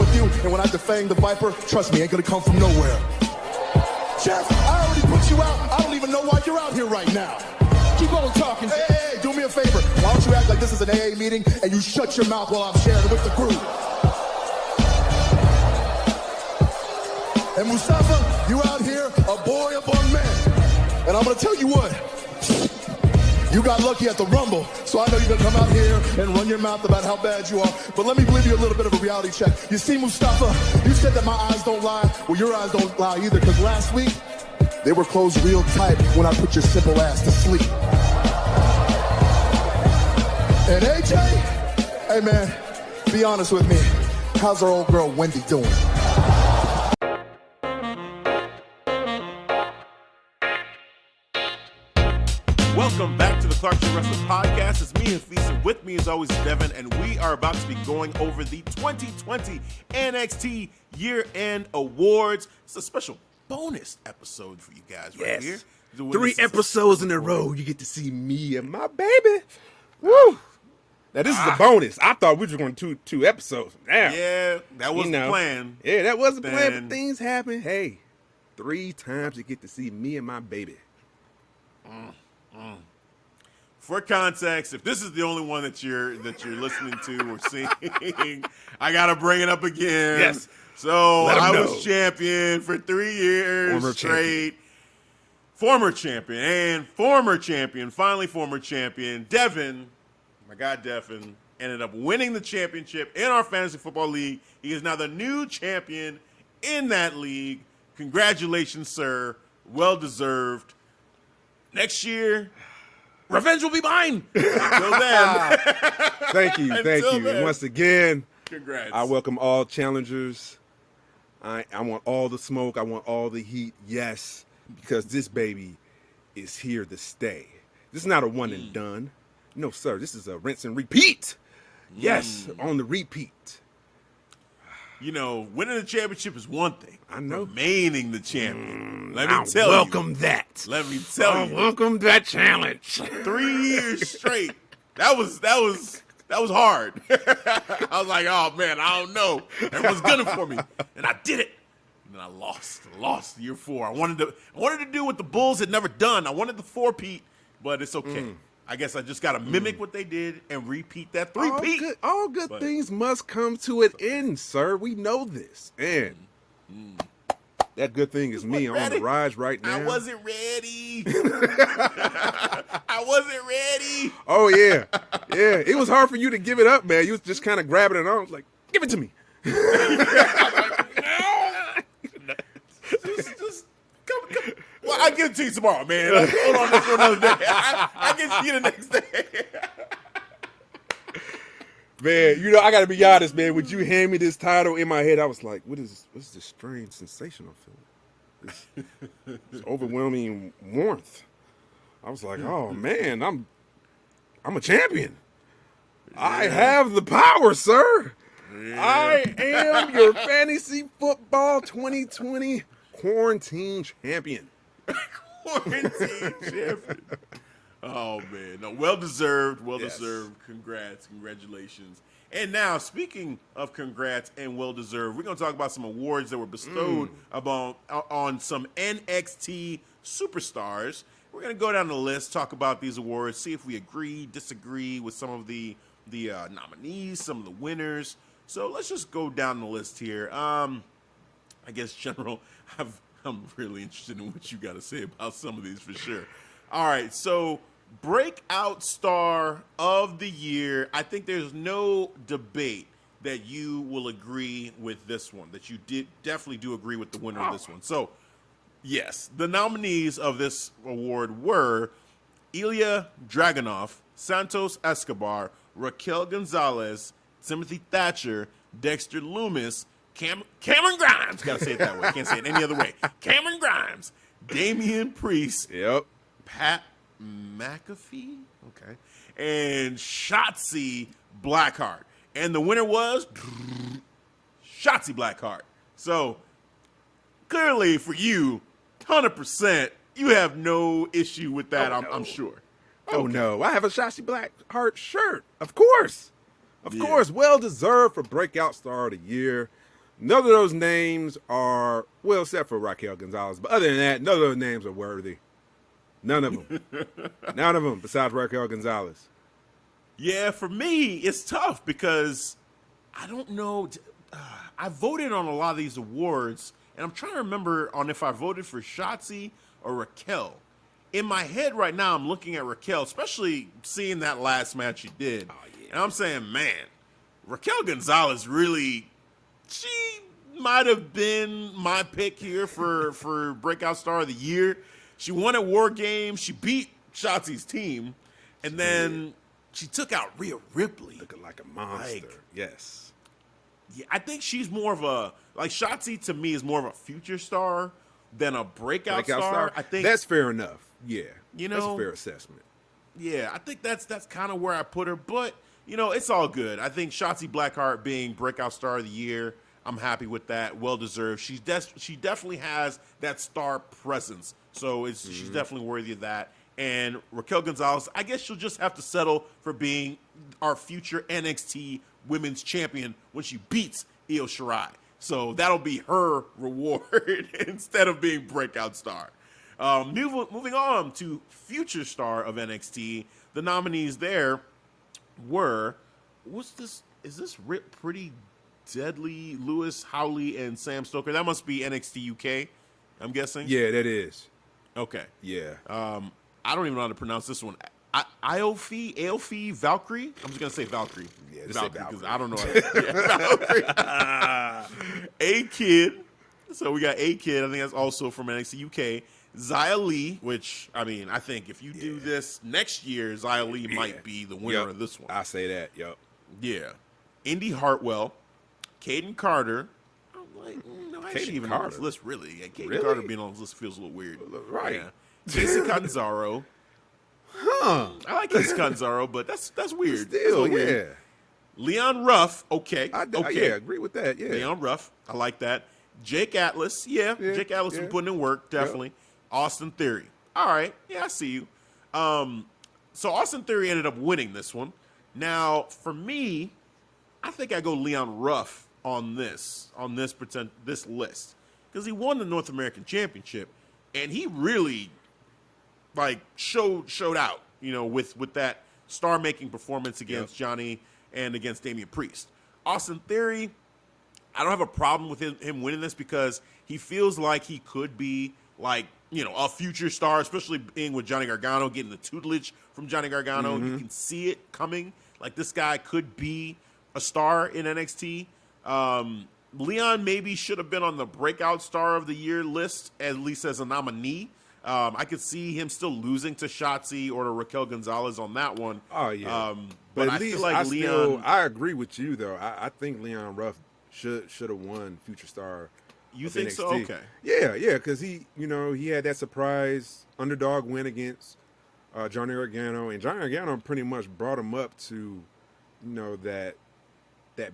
with you, and when I defang the Viper, trust me, ain't gonna come from nowhere. Jeff, I already put you out. I don't even know why you're out here right now. Keep on talking. Hey, do me a favor. Why don't you act like this is an AA meeting and you shut your mouth while I'm sharing with the group? And Mustafa, you out here, a boy among men. And I'm gonna tell you what, you got lucky at the Rumble, so I know you're gonna come out here and run your mouth about how bad you are. But let me give you a little bit of a reality check. You see, Mustafa, you said that my eyes don't lie. Well, your eyes don't lie either, because last week, they were closed real tight when I put your simple ass to sleep. And AJ, hey man, be honest with me. How's our old girl Wendy doing? Welcome back to the Clark Show Wrestling Podcast. It's me, Hafeez, and with me as always is Devin, and we are about to be going over the 2020 NXT Year-End Awards. It's a special bonus episode for you guys right here. 3 episodes in a row, you get to see me and my baby. Woo! Now, this is a bonus. I thought we were going to do 2 episodes. Damn. Yeah, that was the plan. Yeah, that was the plan, but things happen. Hey, 3 times you get to see me and my baby. For context, if this is the only one that you're listening to or seeing, I gotta bring it up again. Yes. So I was champion for 3 years straight. Former champion and former champion, finally former champion, Devin, my guy Devin, ended up winning the championship in our fantasy football league. He is now the new champion in that league. Congratulations, sir. Well deserved. Next year, revenge will be mine. Until then. Thank you. And once again, congrats. I welcome all challengers. I want all the smoke. I want all the heat. Yes, because this baby is here to stay. This is not a one and done. No, sir. This is a rinse and repeat. Yes, on the repeat. You know, winning the championship is one thing. I know. Remaining the champion. Let me tell welcome that. Let me tell you. Welcome that challenge. 3 years straight. That was hard. I was like, oh man, I don't know. Everyone's gunning for me, and I did it. And then I lost year 4. I wanted to do what the Bulls had never done. I wanted the 4-peat, but it's okay. I guess I just got to mimic what they did and repeat that 3-peat. All good things must come to an end, sir. We know this. And that good thing is me on the rise right now. I wasn't ready. I wasn't ready. Oh, yeah. Yeah. It was hard for you to give it up, man. You was just kind of grabbing it on. I was like, give it to me. Just come. Well, I'll give it to you tomorrow, man. Hold on this for another day. I'll get to you the next day. Man, you know, I got to be honest, man. When you hand me this title in my head, I was like, what's this strange sensation I'm feeling? This overwhelming warmth. I was like, oh, man, I'm a champion. Yeah. I have the power, sir. Yeah. I am your fantasy football 2020 quarantine champion. Quarantine champion. Oh, man. No, well-deserved. Congratulations. And now, speaking of congrats and well-deserved, we're going to talk about some awards that were bestowed on some NXT superstars. We're going to go down the list, talk about these awards, see if we agree, disagree with some of the nominees, some of the winners. So let's just go down the list here. I guess, General, I'm really interested in what you got to say about some of these for sure. All right, so Breakout Star of the Year. I think there's no debate that you will agree with this one, that you definitely do agree with the winner of this one. So, yes, the nominees of this award were Ilya Dragunov, Santos Escobar, Raquel Gonzalez, Timothy Thatcher, Dexter Loomis, Cameron Grimes. Got to say it that way. Can't say it any other way. Cameron Grimes, Damian Priest, Pat McAfee, okay, and Shotzi Blackheart. And the winner was Shotzi Blackheart. So, clearly for you, 100%, you have no issue with that, I'm sure. Oh, no. I have a Shotzi Blackheart shirt. Of course. Of course. Well-deserved for Breakout Star of the Year. None of those names are, well, except for Raquel Gonzalez. But other than that, none of those names are worthy. None of them. None of them besides Raquel Gonzalez. Yeah, for me, it's tough because I don't know. I voted on a lot of these awards, and I'm trying to remember on if I voted for Shotzi or Raquel. In my head right now, I'm looking at Raquel, especially seeing that last match she did. Oh, yeah. And I'm saying, man, Raquel Gonzalez really, she might have been my pick here for Breakout Star of the Year. She won at War Games. She beat Shotzi's team. And then she took out Rhea Ripley. Looking like a monster. Yes. Yeah, I think she's more of a, like, Shotzi to me is more of a future star than a breakout star. I think that's fair enough. Yeah. You know, that's a fair assessment. Yeah, I think that's kind of where I put her. But, you know, it's all good. I think Shotzi Blackheart being Breakout Star of the Year, I'm happy with that. Well deserved. She definitely has that star presence. So she's definitely worthy of that. And Raquel Gonzalez, I guess she'll just have to settle for being our future NXT Women's Champion when she beats Io Shirai. So that'll be her reward instead of being Breakout Star. Moving on to Future Star of NXT, the nominees there were, what's this? Is this Rip Pretty Deadly, Lewis Howley, and Sam Stoker? That must be NXT UK, I'm guessing. Yeah, that is. Okay. Yeah. I don't even know how to pronounce this one. Aofi, Valkyrie? I'm just going to say Valkyrie. Yeah, Valkyrie, because I don't know how to Valkyrie. A-Kid. So we got A-Kid. I think that's also from NXT UK. Xia Li, which, I mean, I think if you do this next year, Xia Li might be the winner of this one. I say that, yep. Yeah. Indy Hartwell, Caden Carter. I'm like, no, I ain't even on this list, really. Yeah, Caden Carter being on this list feels a little weird. Right. Yeah. Casey Catanzaro. I like Casey Catanzaro, but that's weird. Still, weird. Leon Ruff, okay. Yeah, agree with that, yeah. Leon Ruff, I like that. Jake Atlas, Jake Atlas been putting in work, definitely. Yep. Austin Theory. All right, yeah, I see you. So Austin Theory ended up winning this one. Now, for me, I think I go Leon Ruff on this list because he won the North American Championship, and he really showed out, you know, with that star-making performance against Johnny and against Damian Priest. Austin Theory, I don't have a problem with him winning this because he feels like he could be a future star, especially being with Johnny Gargano, getting the tutelage from Johnny Gargano. You can see it coming. Like, this guy could be a star in NXT. Leon maybe should have been on the Breakout Star of the Year list, at least as a nominee. I could see him still losing to Shotzi or to Raquel Gonzalez on that one. Oh, yeah. But at I least feel like Leon... I agree with you, though. I think Leon Ruff should have won Future Star. You think NXT. so? Okay. Yeah, because he had that surprise underdog win against Johnny Gargano, and Johnny Gargano pretty much brought him up to, that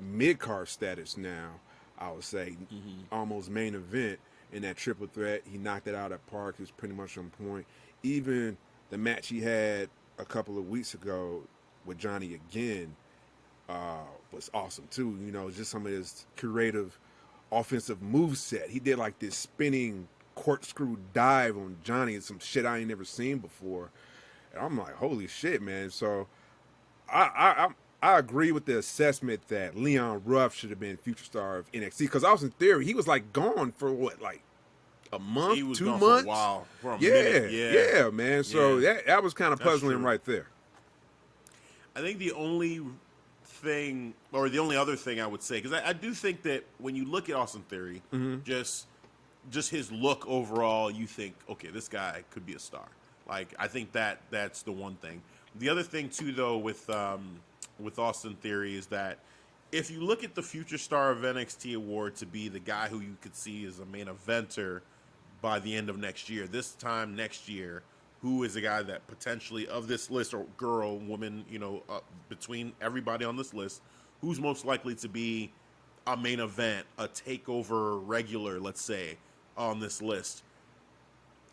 mid-card status now, I would say, almost main event in that triple threat. He knocked it out at Park. He was pretty much on point. Even the match he had a couple of weeks ago with Johnny again was awesome, too. Just some of his creative offensive moveset. He did like this spinning corkscrew dive on Johnny and some shit I ain't never seen before. And I'm like, holy shit, man. So I agree with the assessment that Leon Ruff should have been Future Star of NXT because Austin Theory, he was gone for what, a month, he was 2 gone months? For a while, for a minute. Yeah, man. So that was kind of puzzling right there. I think the only thing, or the only other thing I would say, because I do think that when you look at Austin Theory, just his look overall, you think, okay, this guy could be a star. I think that's the one thing. The other thing too, though, with Austin Theory is that if you look at the Future Star of NXT award to be the guy who you could see as a main eventer by the end of next year, this time next year, who is a guy that potentially of this list, or girl, woman, between everybody on this list, who's most likely to be a main event, a takeover regular, let's say, on this list?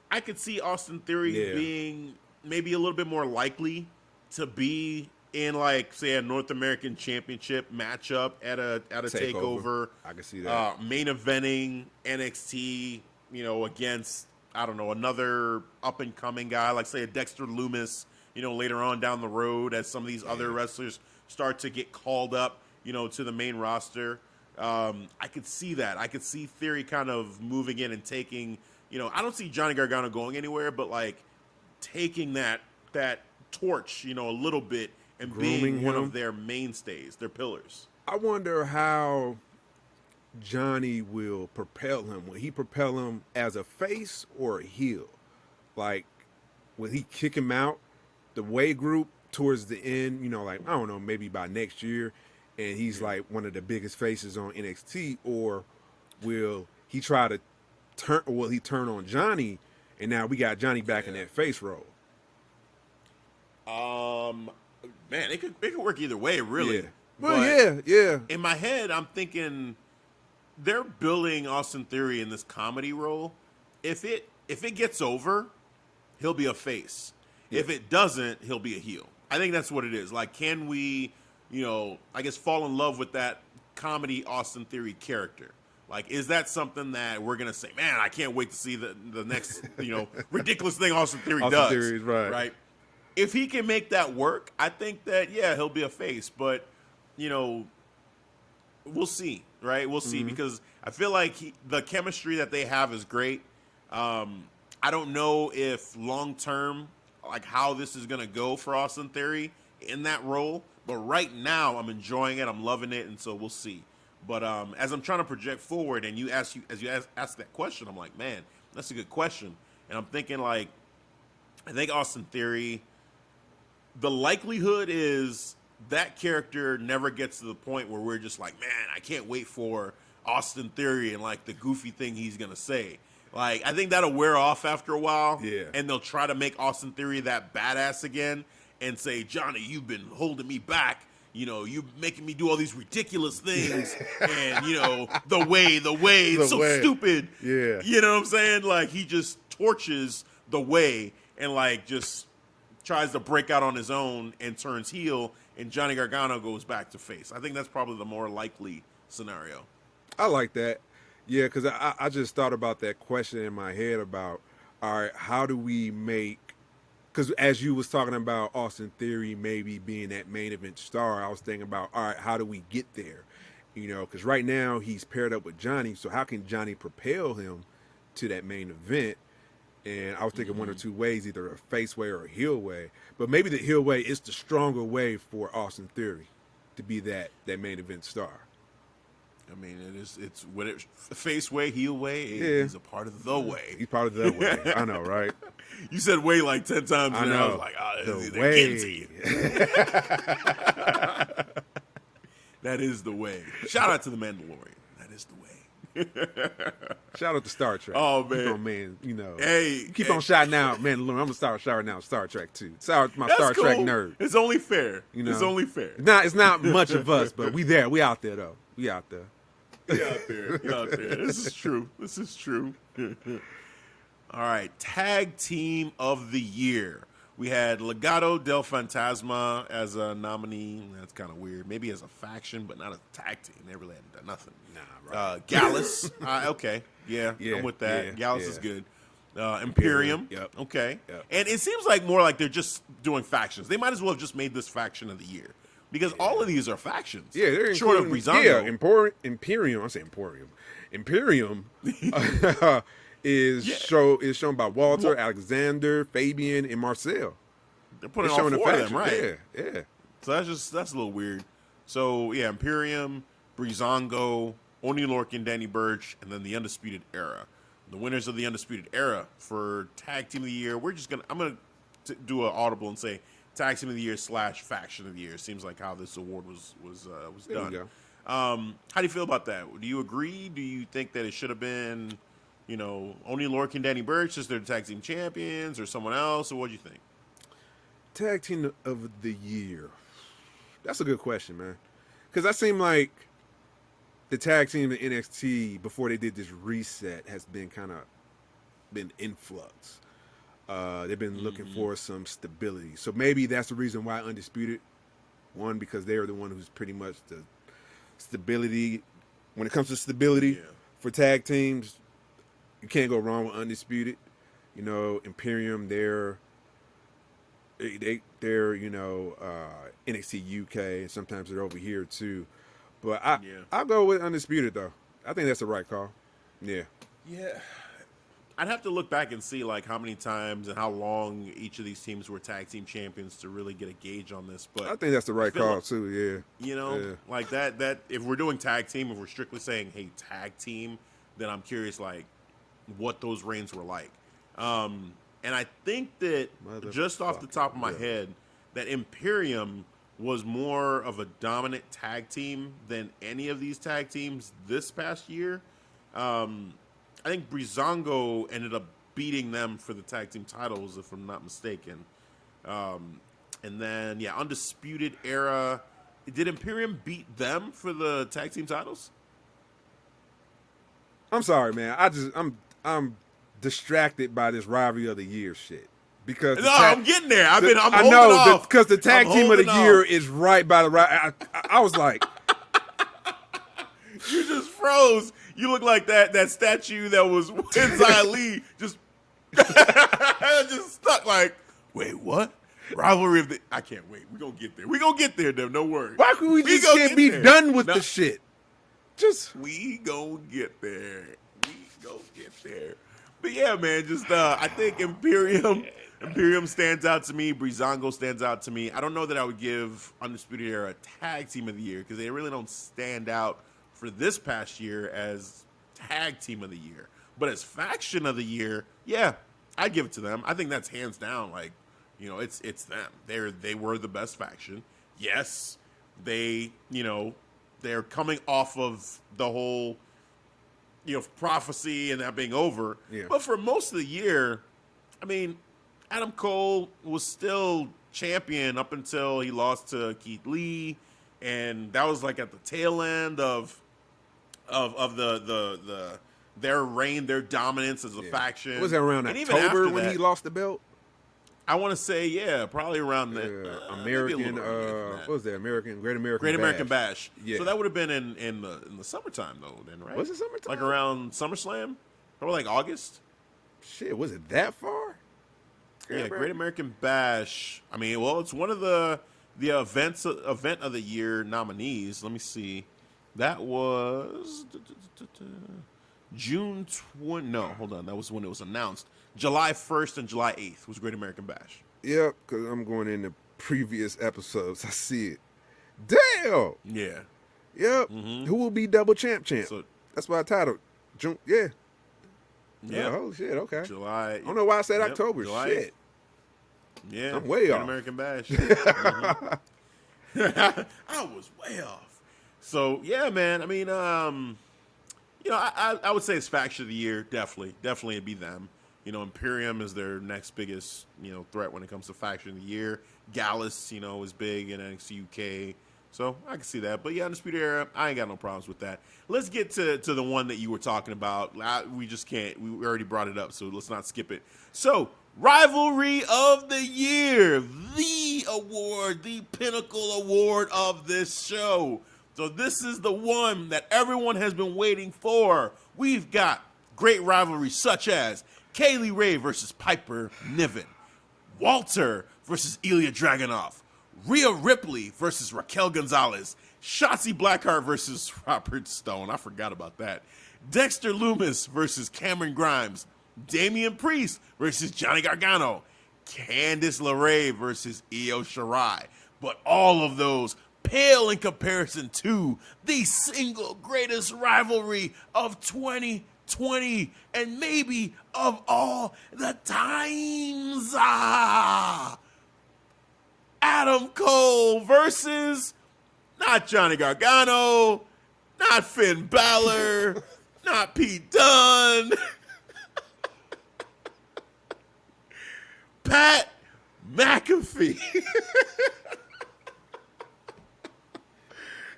I could see Austin Theory being maybe a little bit more likely to be in like say a North American Championship matchup at a takeover. I can see that. Main eventing NXT, against I don't know another up and coming guy like say a Dexter Lumis, later on down the road as some of these other wrestlers start to get called up, to the main roster. I could see that. I could see Theory kind of moving in and taking, I don't see Johnny Gargano going anywhere, but like taking that torch, a little bit and Grooming being one him. of their mainstays, their pillars. I wonder how Johnny will propel him. Will he propel him as a face or a heel? Like, will he kick him out the way group towards the end? Like, I don't know, maybe by next year, and he's like one of the biggest faces on NXT, or will he try to turn? Or will he turn on Johnny, and now we got Johnny back in that face role? Man, it could work either way, really. Yeah. Well, yeah. In my head, I'm thinking they're building Austin Theory in this comedy role. If it gets over, he'll be a face. Yeah. If it doesn't, he'll be a heel. I think that's what it is. Like, can we, I guess fall in love with that comedy Austin Theory character? Like, is that something that we're gonna say, man, I can't wait to see the next, ridiculous thing Austin Theory does. Austin Theory, right. If he can make that work, I think that, he'll be a face. But, we'll see, right? We'll see, because I feel like the chemistry that they have is great. I don't know if long-term, like how this is going to go for Austin Theory in that role. But right now, I'm enjoying it. I'm loving it. And so we'll see. But as I'm trying to project forward and as you ask that question, I'm like, man, that's a good question. And I'm thinking, like, I think Austin Theory, the likelihood is that character never gets to the point where we're just like, man, I can't wait for Austin Theory and like the goofy thing he's going to say. Like, I think that'll wear off after a while. Yeah. And they'll try to make Austin Theory that badass again and say, Johnny, you've been holding me back. You making me do all these ridiculous things. And, the way, it's so stupid. Yeah. You know what I'm saying? Like, he just torches the way and like just tries to break out on his own and turns heel, and Johnny Gargano goes back to face. I think that's probably the more likely scenario. I like that. Yeah, because I just thought about that question in my head about, all right, how do we make, because as you was talking about Austin Theory maybe being that main event star, I was thinking about, all right, how do we get there? Because right now he's paired up with Johnny, so how can Johnny propel him to that main event? And I was thinking one or two ways, either a face way or a heel way. But maybe the heel way is the stronger way for Austin Theory to be that main event star. I mean, it's what it face way, heel way. He's a part of the way. He's part of the way. I know, right? You said way like 10 times. I know. I was like, the they're way. getting to you. That is the way. Shout out to the Mandalorian. That is the way. Shout out to Star Trek. Oh man, keep on, man, Hey, keep on shouting out, man. I'm gonna start shouting out Star Trek too. Shout out my That's Star cool. Trek nerd. It's only fair. It's only fair. It's not much of us, but we there. We out there though. We out there. We out there. This is true. All right, tag team of the year. We had Legado del Fantasma as a nominee. That's kind of weird. Maybe as a faction, but not a tag team. They really hadn't done nothing. Nah, right. Gallus. Okay. Yeah, I'm with that. Yeah, Gallus is good. Imperium. Yep. Okay. Yep. And it seems like more like they're just doing factions. They might as well have just made this faction of the year. Because all of these are factions. Yeah, they're short of Breezango. Yeah, Imperium. I say Emporium. Imperium is shown by Walter, Alexander, Fabian, and Marcel. They're putting all four of them, right? Yeah. So that's a little weird. So yeah, Imperium, Breezango, Oney Lorcan, Danny Burch, and then the Undisputed Era. The winners of the Undisputed Era for Tag Team of the Year. I'm gonna do an audible and say Tag Team of the Year / Faction of the Year. Seems like how this award was there done. You go. How do you feel about that? Do you agree? Do you think that it should have been, Oney Lorcan, Danny Burch as their tag team champions, or someone else, or what do you think? Tag Team of the Year. That's a good question, man. Because that seemed like the tag team in NXT before they did this reset has been been influx. They've been looking for some stability. So maybe that's the reason why Undisputed One, because they are the one who's pretty much the stability. When it comes to stability for tag teams, you can't go wrong with Undisputed. You know, Imperium, they're NXT UK, and sometimes they're over here too. But I'll go with Undisputed though. I think that's the right call. Yeah. Yeah. I'd have to look back and see like how many times and how long each of these teams were tag team champions to really get a gauge on this. But I think that's the right call like, too. Yeah. You know, like that. If we're doing tag team, if we're strictly saying hey tag team, then I'm curious like what those reigns were like. And I think that just off the top of my head, that Imperium was more of a dominant tag team than any of these tag teams this past year. I think Breezango ended up beating them for the tag team titles, if I'm not mistaken. And then, Undisputed Era. Did Imperium beat them for the tag team titles? I'm sorry, man. I'm distracted by this Rivalry of the Year shit. Because I'm getting there. I'm holding off. Because the tag team of the year is right by the I was like, you just froze. You look like that statue that was inside Lee, just stuck. Like, wait, what? Rivalry of the? I can't wait. We're gonna get there. We're gonna get there, Dev. Don't worry. Why could we just can't be done with the shit? We gonna get there. We gonna get there. But yeah, man, I think Imperium stands out to me. Breezango stands out to me. I don't know that I would give Undisputed Era a tag team of the year because they really don't stand out for this past year as tag team of the year. But as faction of the year, yeah, I'd give it to them. I think that's hands down. Like, it's them. They were the best faction. Yes, they're coming off of the whole prophecy and that being over. Yeah. But for most of the year, I mean, Adam Cole was still champion up until he lost to Keith Lee, and that was like at the tail end of their reign, their dominance as a faction. Was that around October when he lost the belt? I want to say, probably around the American. What was that? Great American Bash. Yeah. So that would have been in the summertime though, then, right? Was it summertime? Like around SummerSlam, probably like August. Shit, was it that far? Great American Bash. I mean, well, it's one of the event of the year nominees. Let me see. That was June 20. No, hold on. That was when it was announced. July 1st and July 8th was Great American Bash. Yep, because I'm going into previous episodes. I see it. Damn. Yeah. Yep. Mm-hmm. Who will be double champ? So, that's why I titled. June. Yeah. Yeah. Oh shit. Okay. July. I don't know why I said October. July. Shit. Yeah. I'm way off. American Bash. Mm-hmm. I was way off. So yeah, man. I mean, I would say it's faction of the year. Definitely it'd be them. Imperium is their next biggest, threat when it comes to faction of the year. Gallus, is big in NXT UK. So I can see that. But yeah, Undisputed Era, I ain't got no problems with that. Let's get to the one that you were talking about. We just can't. We already brought it up, so let's not skip it. So, Rivalry of the Year, the award, the pinnacle award of this show. So this is the one that everyone has been waiting for. We've got great rivalries such as Kaylee Ray versus Piper Niven, Walter versus Ilya Dragunov, Rhea Ripley versus Raquel Gonzalez, Shotzi Blackheart versus Robert Stone. I forgot about that. Dexter Lumis versus Cameron Grimes, Damian Priest versus Johnny Gargano, Candice LeRae versus Io Shirai. But all of those pale in comparison to the single greatest rivalry of 2020 and maybe of all the times. Adam Cole versus not Johnny Gargano, not Finn Balor, not Pete Dunne, Pat McAfee.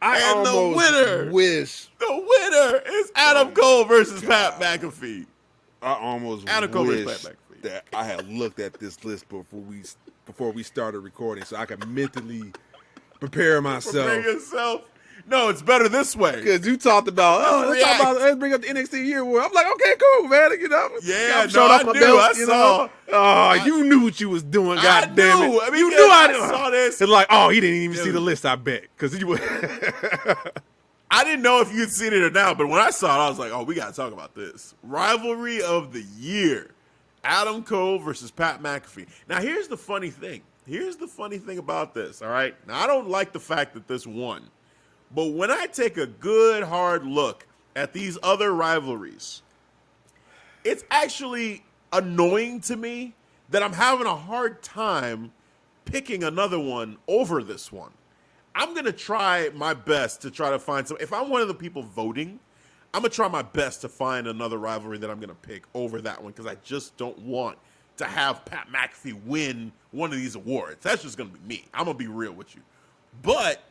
And the winner is Adam Cole versus Pat McAfee. I almost Adam Cole versus Pat McAfee. That I had looked at this list before we started recording, so I could mentally prepare myself. Prepare yourself. No, it's better this way. Because you talked about, let's bring up the NXT Year War. I'm like, okay, cool, man. You know, yeah, showed off my belt, I saw. Oh, you knew what you was doing, God damn it. I mean, you knew I saw this. It's like, oh, he didn't even see the list, I bet. Because you I didn't know if you'd seen it or not, but when I saw it, I was like, oh, we got to talk about this. Rivalry of the Year. Adam Cole versus Pat McAfee. Now, here's the funny thing. Here's the funny thing about this, all right? Now, I don't like the fact that this won. But when I take a good, hard look at these other rivalries, it's actually annoying to me that I'm having a hard time picking another one over this one. I'm going to try my best to try to find some. If I'm one of the people voting, I'm going to try my best to find another rivalry that I'm going to pick over that one because I just don't want to have Pat McAfee win one of these awards. That's just going to be me. I'm going to be real with you. But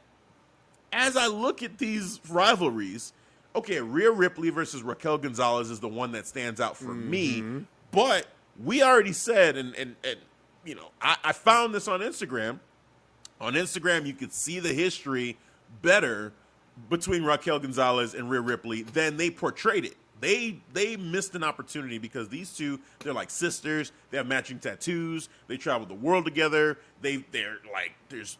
as I look at these rivalries, okay, Rhea Ripley versus Raquel Gonzalez is the one that stands out for me. But we already said, and you know, I found this on Instagram. On Instagram, you could see the history better between Raquel Gonzalez and Rhea Ripley than they portrayed it. They missed an opportunity because these two, they're like sisters. They have matching tattoos. They travel the world together. They're like there's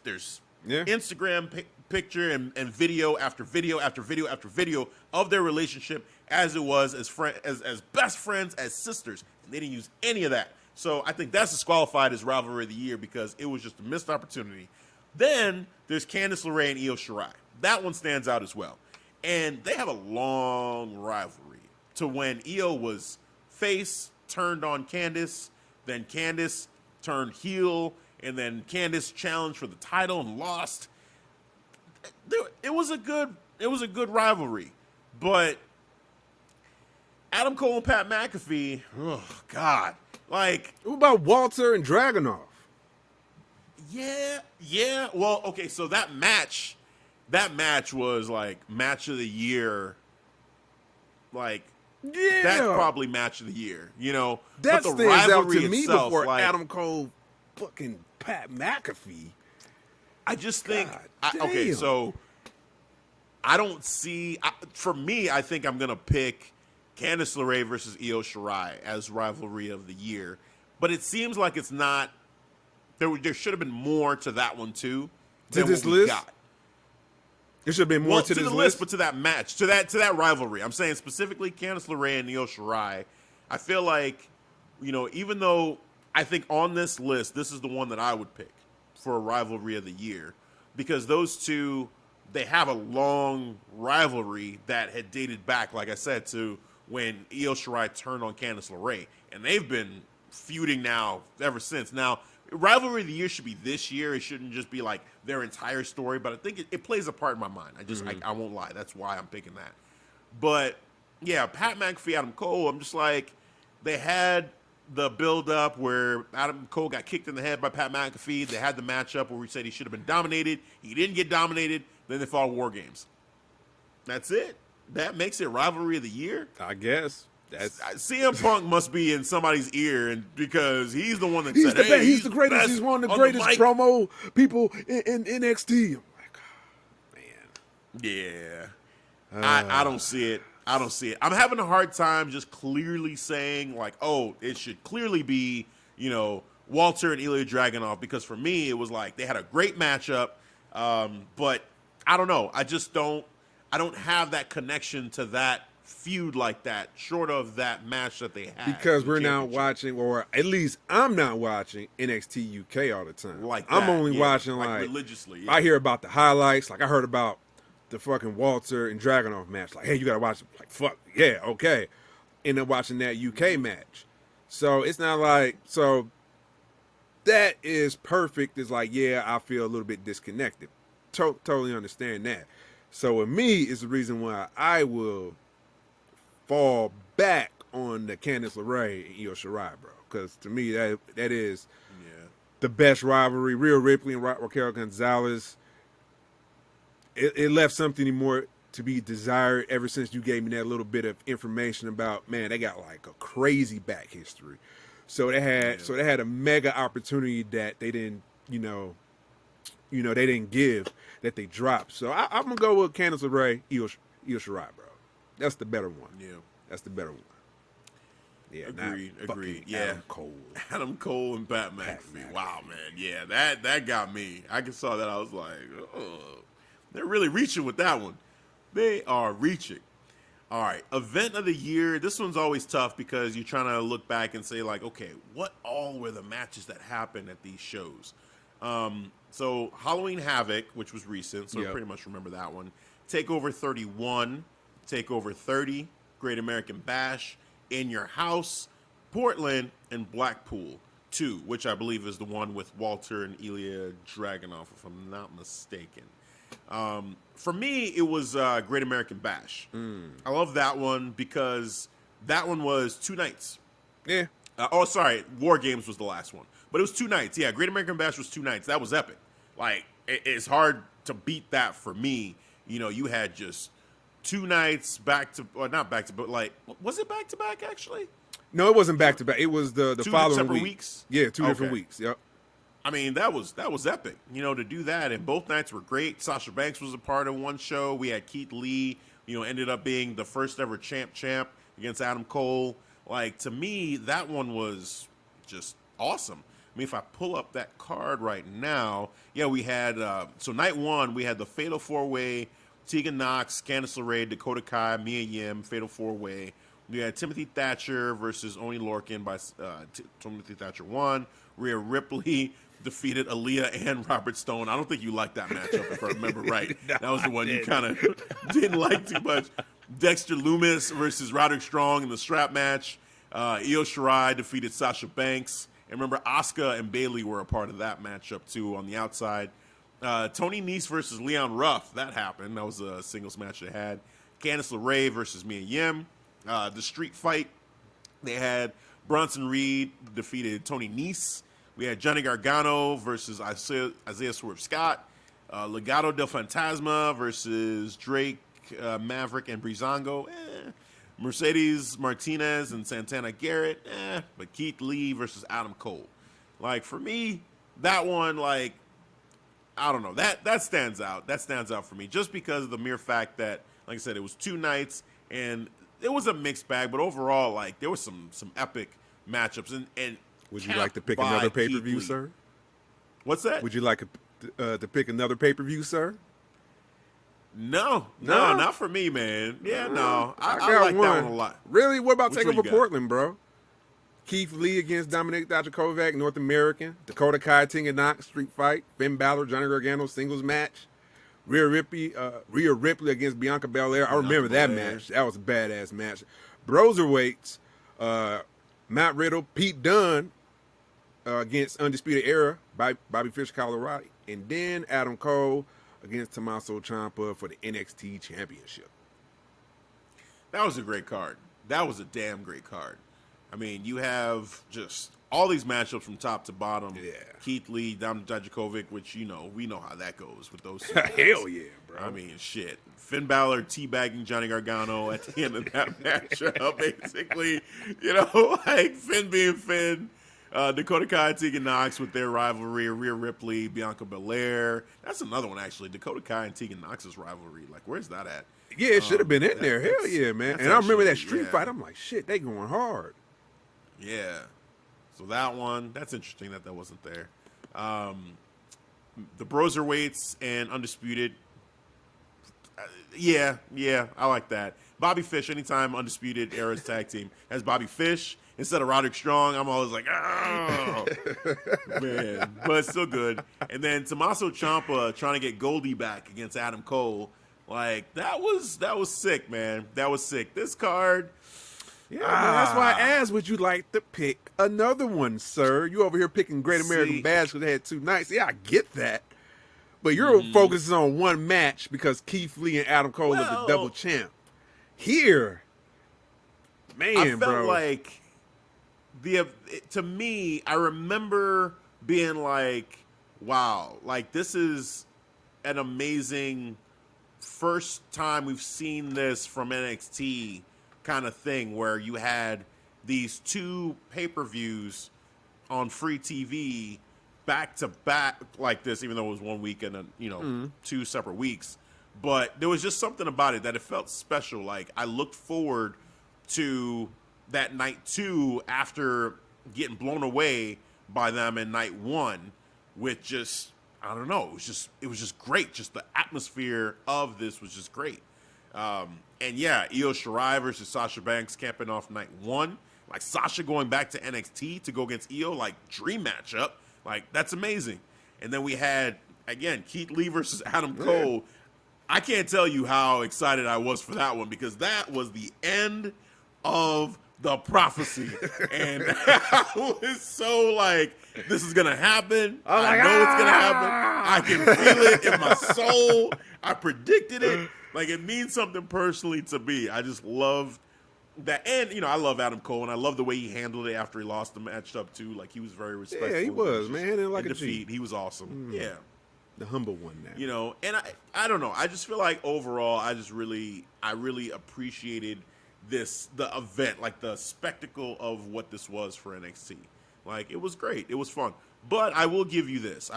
Instagram picture and video after video after video after video of their relationship as it was as best friends, as sisters. And they didn't use any of that. So I think that's disqualified as Rivalry of the Year because it was just a missed opportunity. Then there's Candice LeRae and Io Shirai. That one stands out as well. And they have a long rivalry to when Io was face, turned on Candice, then Candice turned heel, and then Candice challenged for the title and lost. It was a good rivalry. But Adam Cole and Pat McAfee, oh God. Like, what about Walter and Dragunov? Yeah. Well, okay, so that match was like match of the year. Like, that's probably match of the year, you know. That but the stands out to rivalry me itself, before like, Adam Cole fucking Pat McAfee. I just think, God okay, damn. so I don't see, for me, I think I'm going to pick Candice LeRae versus Io Shirai as Rivalry of the Year. But it seems like it's not, there should have been more to that one, too, to this list? There should have been more to this list, but to that match, to that rivalry. I'm saying specifically Candice LeRae and Io Shirai. I feel like, you know, even though I think on this list, this is the one that I would pick for a Rivalry of the Year, because those two, they have a long rivalry that had dated back, like I said, to when Io Shirai turned on Candice LeRae, and they've been feuding now ever since. Now, Rivalry of the Year should be this year. It shouldn't just be like their entire story, but I think it plays a part in my mind. I won't lie. That's why I'm picking that. But yeah, Pat McAfee, Adam Cole, I'm just like, they had the build-up where Adam Cole got kicked in the head by Pat McAfee. They had the matchup where we said he should have been dominated. He didn't get dominated. Then they fought War Games. That's it. That makes it Rivalry of the Year? I guess. CM Punk must be in somebody's ear, and because he's the one that he's said, the hey, best. He's the greatest. He's one of the greatest promo people in NXT. I'm like, oh, man. Yeah. I don't see it. I'm having a hard time just clearly saying, like, oh, it should clearly be, you know, Walter and Ilya Dragunov, because for me, it was like they had a great matchup, but I don't know. I don't have that connection to that feud like that, short of that match that they had. Because we're not watching, or at least I'm not watching NXT UK all the time. Like I'm only watching like religiously. Yeah. I hear about the highlights. Like I heard about the fucking Walter and Dragunov match. Like, hey, you gotta watch it. Like, fuck yeah, okay. End up watching that UK match. So it's not like that is perfect. It's like, yeah, I feel a little bit disconnected. Totally understand that. So with me is the reason why I will fall back on the Candice LeRae and Io Shirai, bro. Because to me, that is the best rivalry. Rhea Ripley and Raquel Gonzalez. It left something more to be desired ever since you gave me that little bit of information about, man, they got like a crazy back history. So they had a mega opportunity that they didn't, they didn't give that they dropped. So I'm gonna go with Candice LeRae, Io Shirai, bro. That's the better one. Yeah. That's the better one. Yeah, Agreed. Yeah. Adam Cole. Adam Cole and Pat McAfee. Wow, man. Yeah, that got me. I just saw that. I was like, oh, they're really reaching with that one. They are reaching. All right, event of the year. This one's always tough because you're trying to look back and say, like, okay, what all were the matches that happened at these shows? So Halloween Havoc, which was recent, so I pretty much remember that one. TakeOver 31, TakeOver 30, Great American Bash, In Your House, Portland, and Blackpool 2, which I believe is the one with Walter and Ilya Dragunov, if I'm not mistaken. For me, it was Great American Bash. I love that one because that one was 2 nights. Yeah. War Games was the last one. But it was 2 nights. Yeah, Great American Bash was 2 nights. That was epic. Like, it's hard to beat that for me. You had just 2 nights not back to, but like, was it back to back actually? No, it wasn't back to back. It was the following separate week. Weeks. Yeah, 2 different weeks. Yep. I mean, that was epic, to do that. And both nights were great. Sasha Banks was a part of one show. We had Keith Lee, ended up being the first ever champ against Adam Cole. Like, to me, that one was just awesome. I mean, if I pull up that card right now, we had, so night 1, we had the Fatal 4-Way, Tegan Nox, Candice LeRae, Dakota Kai, Mia Yim, Fatal 4-Way. We had Timothy Thatcher versus Oni Lorcan by Timothy Thatcher won. Rhea Ripley defeated Aaliyah and Robert Stone. I don't think you liked that matchup, if I remember right. No, that was the one you kind of didn't like too much. Dexter Loomis versus Roderick Strong in the strap match. Io Shirai defeated Sasha Banks. And remember, Asuka and Bayley were a part of that matchup, too, on the outside. Tony Nese versus Leon Ruff. That happened. That was a singles match they had. Candice LeRae versus Mia Yim. The street fight, they had Bronson Reed defeated Tony Nese. We had Johnny Gargano versus Isaiah Swerve Scott. Legado del Fantasma versus Drake, Maverick, and Breezango. Mercedes Martinez and Santana Garrett. But Keith Lee versus Adam Cole. Like, for me, that one, like, I don't know. That stands out. That stands out for me just because of the mere fact that, like I said, it was 2 nights and it was a mixed bag. But overall, like, there was some epic matchups. And would you like to pick another pay-per-view, sir? What's that? Would you like to pick another pay-per-view, sir? No, not for me, man. Yeah, no. I like that one a lot. Really? What about Which one TakeOver you got? Portland, bro? Keith Lee against Dominic Dijakovic, North American. Dakota Kai, Tegan Nox, street fight. Finn Balor, Johnny Gargano, singles match. Rhea Ripley against Bianca Belair. I remember that match. That was a badass match. Broserweights, Matt Riddle, Pete Dunne against Undisputed Era by Bobby Fish, Kyle O'Reilly. And then Adam Cole against Tommaso Ciampa for the NXT Championship. That was a great card. That was a damn great card. I mean, you have just all these matchups from top to bottom. Yeah. Keith Lee, Dominic Dijakovic, which, we know how that goes with those. Hell yeah, bro. I mean, shit. Finn Balor teabagging Johnny Gargano at the end of that matchup, basically. Like Finn being Finn. Dakota Kai, Tegan Nox with their rivalry. Rhea Ripley, Bianca Belair. That's another one, actually. Dakota Kai and Tegan Nox's rivalry. Like, where's that at? Yeah, it should have been in there. Hell yeah, man. And I remember that street fight. I'm like, shit, they going hard. Yeah. So that one, that's interesting that wasn't there. The Broserweights and Undisputed. Yeah, I like that. Bobby Fish, anytime Undisputed Era's tag team has Bobby Fish instead of Roderick Strong, I'm always like, oh, man. But it's still good. And then Tommaso Ciampa trying to get Goldie back against Adam Cole. Like, that was sick, man. That was sick. This card. Yeah, man, that's why I asked, would you like to pick another one, sir? You over here picking Great American Bash because they had 2 nights. Yeah, I get that. But you're focusing on one match because Keith Lee and Adam Cole are the double champ. Here, man, I felt bro. like to me, I remember being like, wow, like this is an amazing first time we've seen this from NXT kind of thing where you had these 2 pay-per-views on free TV back to back like this, even though it was 1 week and then 2 separate weeks. But there was just something about it that it felt special. Like I looked forward to that night 2 after getting blown away by them in night 1 with just, I don't know, it was just great. Just the atmosphere of this was just great. And yeah, Io Shirai versus Sasha Banks camping off night 1. Like Sasha going back to NXT to go against Io, like dream matchup. Like that's amazing. And then we had, again, Keith Lee versus Adam Cole. I can't tell you how excited I was for that one because that was the end of the prophecy. And I was so like, this is going to happen. I know it's going to happen. I can feel it in my soul. I predicted it. Like, it means something personally to me. I just love that. And, I love Adam Cole, and I love the way he handled it after he lost the match up, too. Like, he was very respectful. Yeah, he was, man. And like a defeat. He was awesome. Yeah. The humble one now. And I don't know. I just feel like overall, I really appreciated the event, like the spectacle of what this was for NXT. Like, it was great. It was fun. But I will give you this.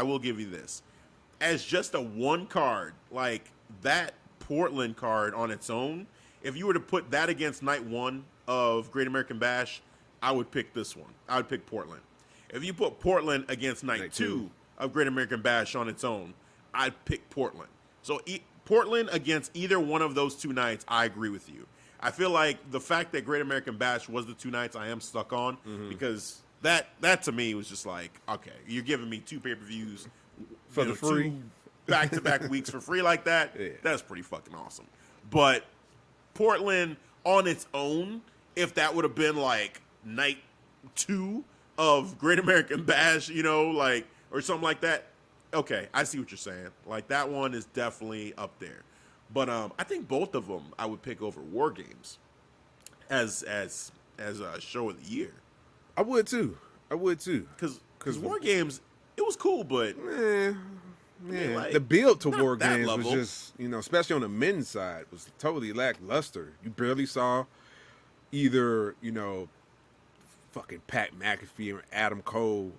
As just a one card, like that Portland card on its own, if you were to put that against night 1 of Great American Bash, I would pick this one. I would pick Portland. If you put Portland against night 2 of Great American Bash on its own, I'd pick Portland. So Portland against either one of those 2 nights, I agree with you. I feel like the fact that Great American Bash was the 2 nights I am stuck on because that to me was just like, okay, you're giving me 2 pay-per-views for the free 2 back-to-back weeks for free like that. Yeah. That's pretty fucking awesome. But Portland on its own, if that would have been like night 2 of Great American Bash, or something like that. Okay, I see what you're saying. Like that one is definitely up there. But I think both of them I would pick over War Games as a show of the year. I would too. Because War Games, it was cool, but like, the build to War Games level. was just, especially on the men's side, was totally lackluster. You barely saw either, fucking Pat McAfee and Adam Cole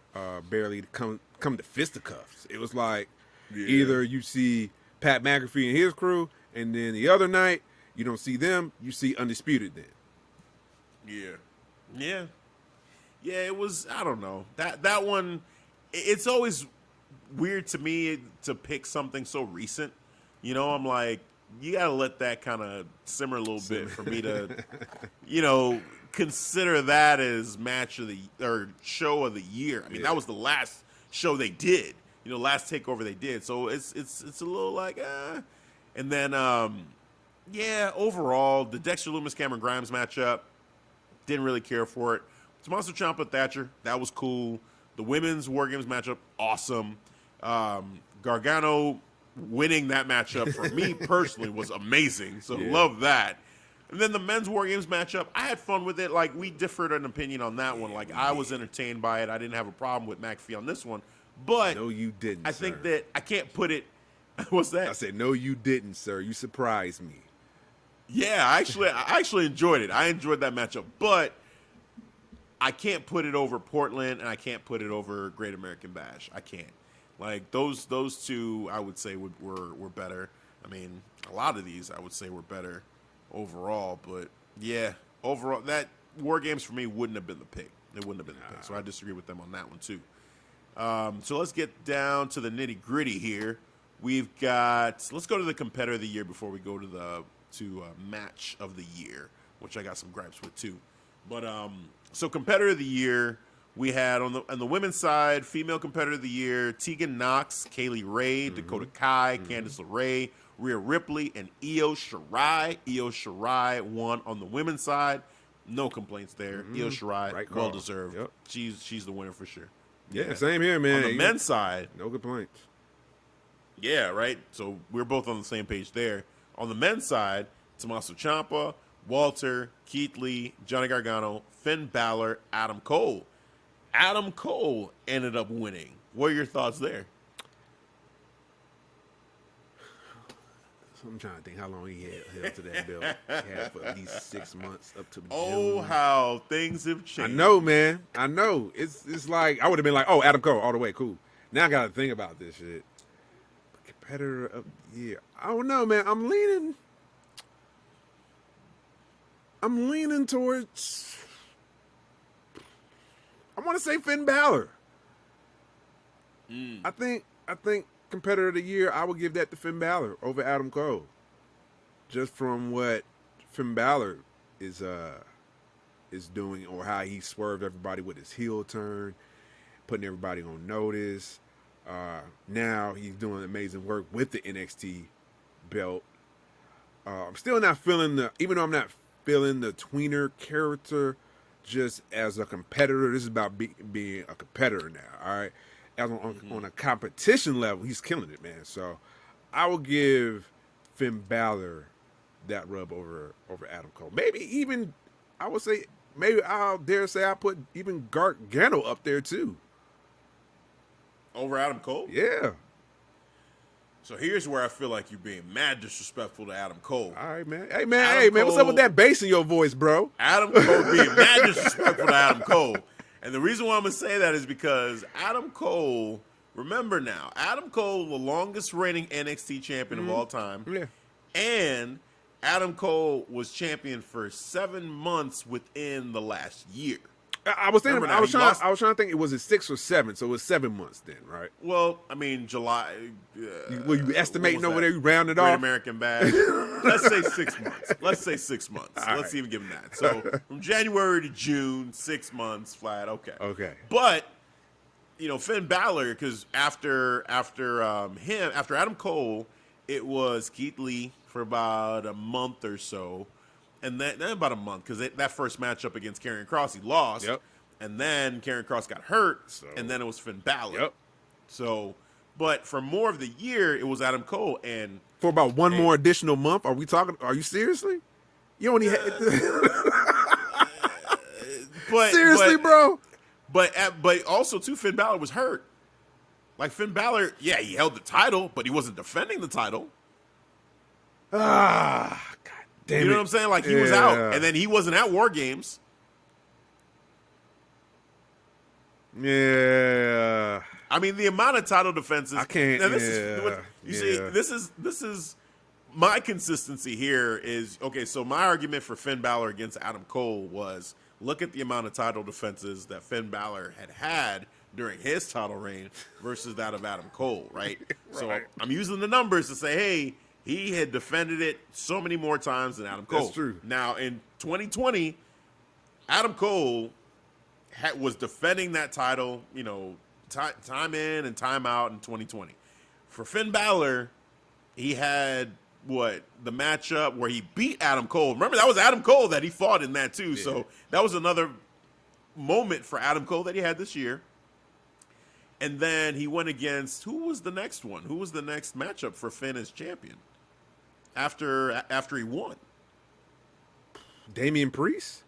barely come to fisticuffs. It was like either you see Pat McAfee and his crew, and then the other night you don't see them, you see Undisputed then. Yeah. It was, I don't know. That one, it's always weird to me to pick something so recent. I'm like, you got to let that kind of simmer a little bit for me to, consider that as match of the or show of the year. I mean, that was the last show they did. Last takeover they did. So it's a little like And then overall the Dexter Lumis Cameron Grimes matchup, didn't really care for it. Tommaso Ciampa Thatcher, that was cool. The women's War Games matchup, awesome. Gargano winning that matchup for me personally was amazing. So love that. And then the men's War Games matchup, I had fun with it. Like, we differed an opinion on that one. Like, I was entertained by it. I didn't have a problem with McAfee on this one. But no, you didn't, I think that I can't put it. What's that? I said, no, you didn't, sir. You surprised me. Yeah, I actually enjoyed it. I enjoyed that matchup. But I can't put it over Portland, and I can't put it over Great American Bash. I can't. Like, those 2, I would say were better. I mean, a lot of these I would say were better overall. But, yeah, overall, that War Games for me wouldn't have been the pick. It wouldn't have been the pick. So I disagree with them on that one, too. So let's get down to the nitty-gritty here. Let's go to the competitor of the year before we go to match of the year, which I got some gripes with, too. But, so competitor of the year, we had on the women's side, female competitor of the year, Tegan Nox, Kaylee Ray, Dakota Kai, Candice LeRae, Rhea Ripley, and Io Shirai. Io Shirai won on the women's side. No complaints there. Io Shirai, well deserved. Yep. She's the winner for sure. Yeah, same here, man. On the men's side, no complaints. Yeah, right. So we're both on the same page there. On the men's side, Tommaso Ciampa, Walter, Keith Lee, Johnny Gargano, Finn Balor, Adam Cole. Adam Cole ended up winning. What are your thoughts there? I'm trying to think how long he held to that belt. He had for at least 6 months up to June. Oh, how things have changed. I know, man. I know. It's like I would have been like, oh, Adam Cole all the way, cool. Now I got to think about this shit. Competitor of the year. I don't know, man. I'm leaning towards. I want to say Finn Balor. I think competitor of the year, I would give that to Finn Balor over Adam Cole. Just from what Finn Balor is doing, or how he swerved everybody with his heel turn, putting everybody on notice. Now he's doing amazing work with the NXT belt. I'm still not feeling even though I'm not feeling the tweener character just as a competitor. This is about being a competitor now, all right? As on a competition level, he's killing it, man. So I will give Finn Balor that rub over Adam Cole. Maybe even, I would say, maybe I'll dare say I'll put even Gargano up there too. Over Adam Cole? Yeah. So here's where I feel like you're being mad disrespectful to Adam Cole. All right, man. Hey, man, what's up with that bass in your voice, bro? Adam Cole being mad disrespectful to Adam Cole. And the reason why I'm going to say that is because Adam Cole, remember now, Adam Cole, the longest reigning NXT champion of all time. Yeah. And Adam Cole was champion for 7 months within the last year. I was thinking. I was trying to think. It was 6 or 7, so it was 7 months then, right? Well, I mean, July. Were you estimating over there? You rounded Great off. American Bad. Let's say 6 months. Let's say 6 months. Let's even give him that. So from January to June, 6 months flat. Okay. Okay. But Finn Balor, because after Adam Cole, it was Keith Lee for about a month or so. And then about a month, because that first matchup against Karrion Kross, he lost. Yep. And then Karrion Kross got hurt, and then it was Finn Balor. Yep. So, but for more of the year, it was Adam Cole. And for about one more additional month, are you seriously? You only had... Seriously, bro? But also, too, Finn Balor was hurt. Like, Finn Balor, yeah, he held the title, but he wasn't defending the title. God damn it. You know what I'm saying? Like, he was out, and then he wasn't at War Games. Yeah. I mean, the amount of title defenses. I can't. Now, see, this is my consistency here is, okay, so my argument for Finn Balor against Adam Cole was, look at the amount of title defenses that Finn Balor had during his title reign versus that of Adam Cole, right? So I'm using the numbers to say, hey, he had defended it so many more times than Adam Cole. That's true. Now, in 2020, Adam Cole was defending that title, time in and time out in 2020. For Finn Balor, he had, the matchup where he beat Adam Cole. Remember, that was Adam Cole that he fought in that, too. Yeah. So that was another moment for Adam Cole that he had this year. And then he went against, who was the next one? Who was the next matchup for Finn as champion? After he won. Damian Priest?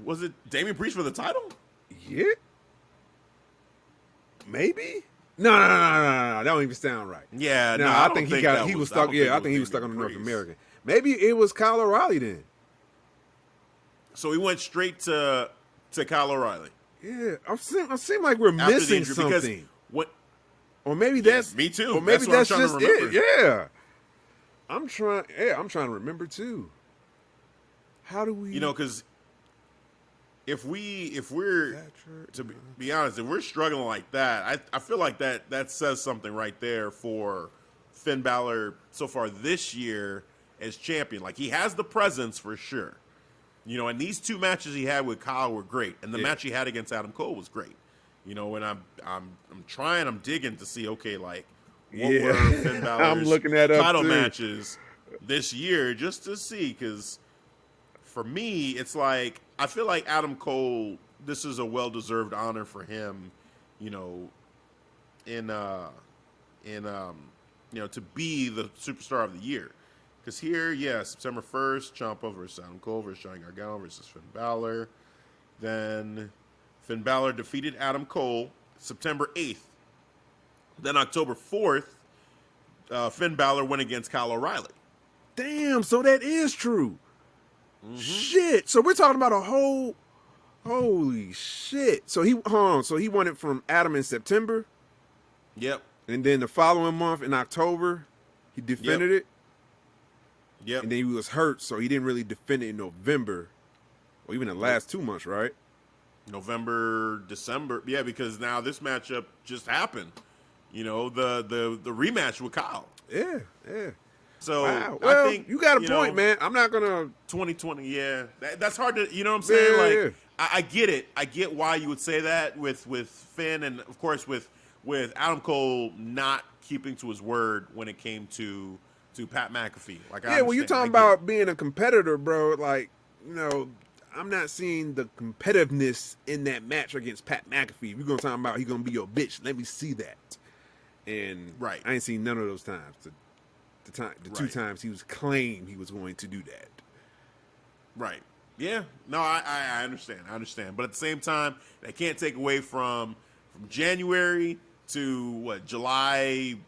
Was it Damian Priest for the title? Yeah. Maybe? No. That don't even sound right. Yeah, I think he was stuck. Yeah, I think he was stuck on the North American. Maybe it was Kyle O'Reilly then. So he went straight to Kyle O'Reilly. Yeah, I seem like we're missing something. Or maybe that's me too. Or maybe that's just it. Yeah. I'm trying to remember too. How do we? Because if we're to be honest, if we're struggling like that, I feel like that says something right there for Finn Balor so far this year as champion. Like, he has the presence for sure. And these 2 matches he had with Kyle were great, and the match he had against Adam Cole was great. And I'm digging to see, okay, like, what were Finn Balor's title matches this year, just to see, because for me, it's like, I feel like Adam Cole, this is a well-deserved honor for him, to be the superstar of the year. Because here, September 1st, Ciampa versus Adam Cole versus Johnny Gargano versus Finn Balor. Then Finn Balor defeated Adam Cole September 8th. Then October 4th, Finn Balor went against Kyle O'Reilly. Damn, so that is true. Mm-hmm. Shit. So we're talking about a whole Holy shit! So he So he won it from Adam in September, Yep. and then the following month in October, he defended it. Yep. And then he was hurt, so he didn't really defend it in November, or even the last 2 months, right? November, December. Yeah, because now this matchup just happened. You know, the rematch with Kyle. Yeah. So Wow. Well, I think you got a point, man. I'm not gonna 2020. Yeah, that's hard to. You know what I'm saying? Yeah. Like I get it. I get why you would say that with Finn, and of course with Adam Cole not keeping to his word when it came to Pat McAfee. Like Yeah, when you're talking about being a competitor, bro, like, I'm not seeing the competitiveness in that match against Pat McAfee. If you're gonna talk about he's gonna be your bitch, let me see that. And Right. I ain't seen none of those times. The 2 times he was claimed he was going to do that. Right. Yeah. No, I understand. I understand. But at the same time, they can't take away from January to July.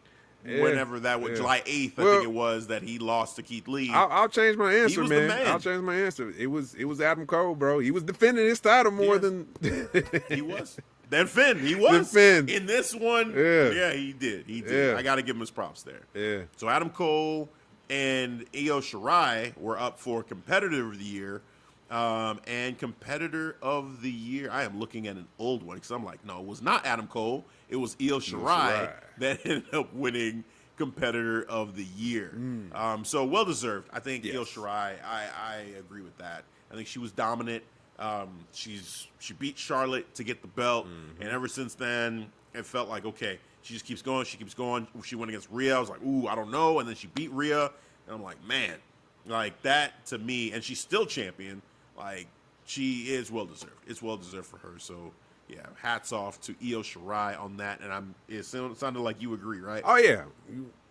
Yeah, Whenever that was, yeah. July 8th, I Well, think it was, that he lost to Keith Lee. I'll change my answer, was the man. man. I'll change my answer. It was Adam Cole, bro. He was defending his title more than He was. Then Finn, he was. Finn. In this one, Yeah. he did. He did. Yeah. I got to give him his props there. Yeah. So Adam Cole and Io Shirai were up for Competitor of the Year. And Competitor of the Year, I am looking at an old one because I'm like, no, it was not Adam Cole. It was Io Shirai that ended up winning Competitor of the Year. So well-deserved. I think Io Shirai, I agree with that. I think she was dominant. She beat Charlotte to get the belt, and ever since then, it felt like, okay, she just keeps going. She keeps going. She went against Rhea. I was like, ooh, I don't know. And then she beat Rhea, and I'm like, man, like that to me. And she's still champion. Like, she is well-deserved. It's well-deserved for her. So, yeah, hats off to Io Shirai on that. And it sounded like you agree, right? Oh yeah,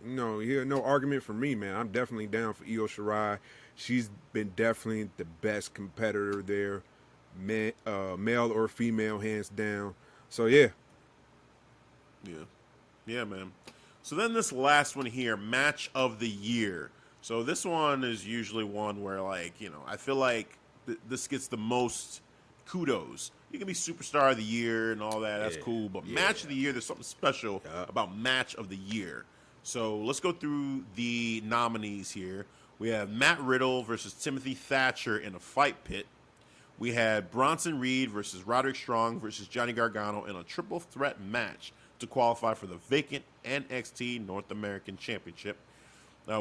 no argument for me, man. I'm definitely down for Io Shirai. She's been definitely the best competitor there, male or female, hands down. So yeah, man. So then this last one here, Match of the Year. So this one is usually one where, like, I feel like this gets the most kudos. You can be Superstar of the Year and all that. That's cool. But Match of the Year, there's something special about Match of the Year. So let's go through the nominees here. We have Matt Riddle versus Timothy Thatcher in a fight pit. We had Bronson Reed versus Roderick Strong versus Johnny Gargano in a triple threat match to qualify for the vacant NXT North American Championship.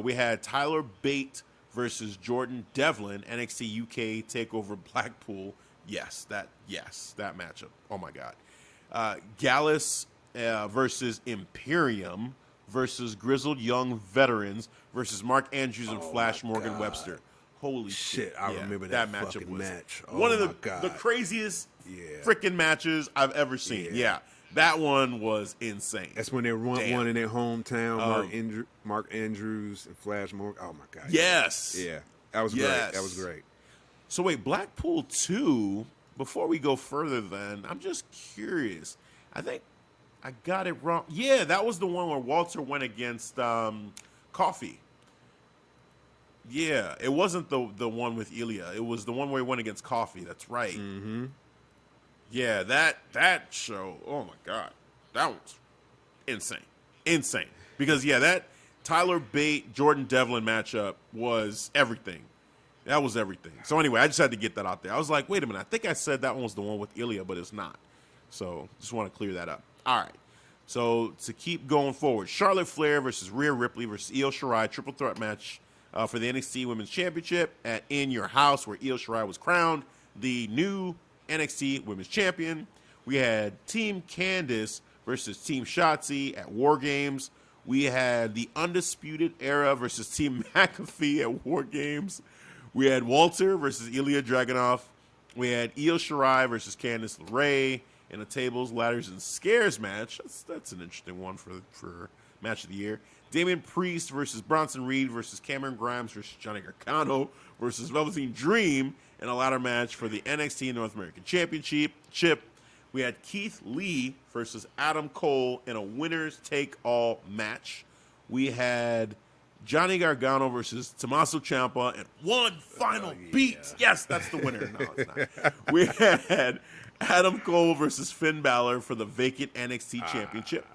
We had Tyler Bate versus Jordan Devlin, NXT UK TakeOver Blackpool. Yes, that matchup. Oh my God. Gallus versus Imperium versus Grizzled Young Veterans versus Mark Andrews and Flash Morgan Webster. Holy shit! I remember that matchup was match. Oh One of my the craziest freaking matches I've ever seen. Yeah. That one was insane. That's when they won one in their hometown. Mark Andrews and Flash Morgan. Oh my God! Yes. Yeah, that was great. That was great. So wait, Blackpool 2. Before we go further, then I'm just curious. I think I got it wrong. Yeah, that was the one where Walter went against Coffee. Yeah, it wasn't the one with Ilya. It was the one where he went against Coffee. That's right. Mm-hmm. Yeah, that show. Oh my God, that was insane. Because that Tyler Bate Jordan Devlin matchup was everything. That was everything. So anyway, I just had to get that out there. I was like, wait a minute, I think I said that one was the one with Ilya, but it's not. So just want to clear that up. All right. So to keep going forward, Charlotte Flair versus Rhea Ripley versus Io Shirai triple threat match for the NXT Women's Championship at In Your House, where Io Shirai was crowned the new NXT Women's Champion. We had Team Candice versus Team Shotzi at War Games. We had the Undisputed Era versus Team McAfee at War Games. We had Walter versus Ilya Dragunov. We had Io Shirai versus Candice LeRae in a tables, ladders, and scares match. That's an interesting one for Match of the Year. Damian Priest versus Bronson Reed versus Cameron Grimes versus Johnny Gargano versus Velveteen Dream in a ladder match for the NXT North American Championship. We had Keith Lee versus Adam Cole in a winners take all match. We had Johnny Gargano versus Tommaso Ciampa and one final beat. Yes, that's the winner. No, it's not. We had Adam Cole versus Finn Balor for the vacant NXT Championship.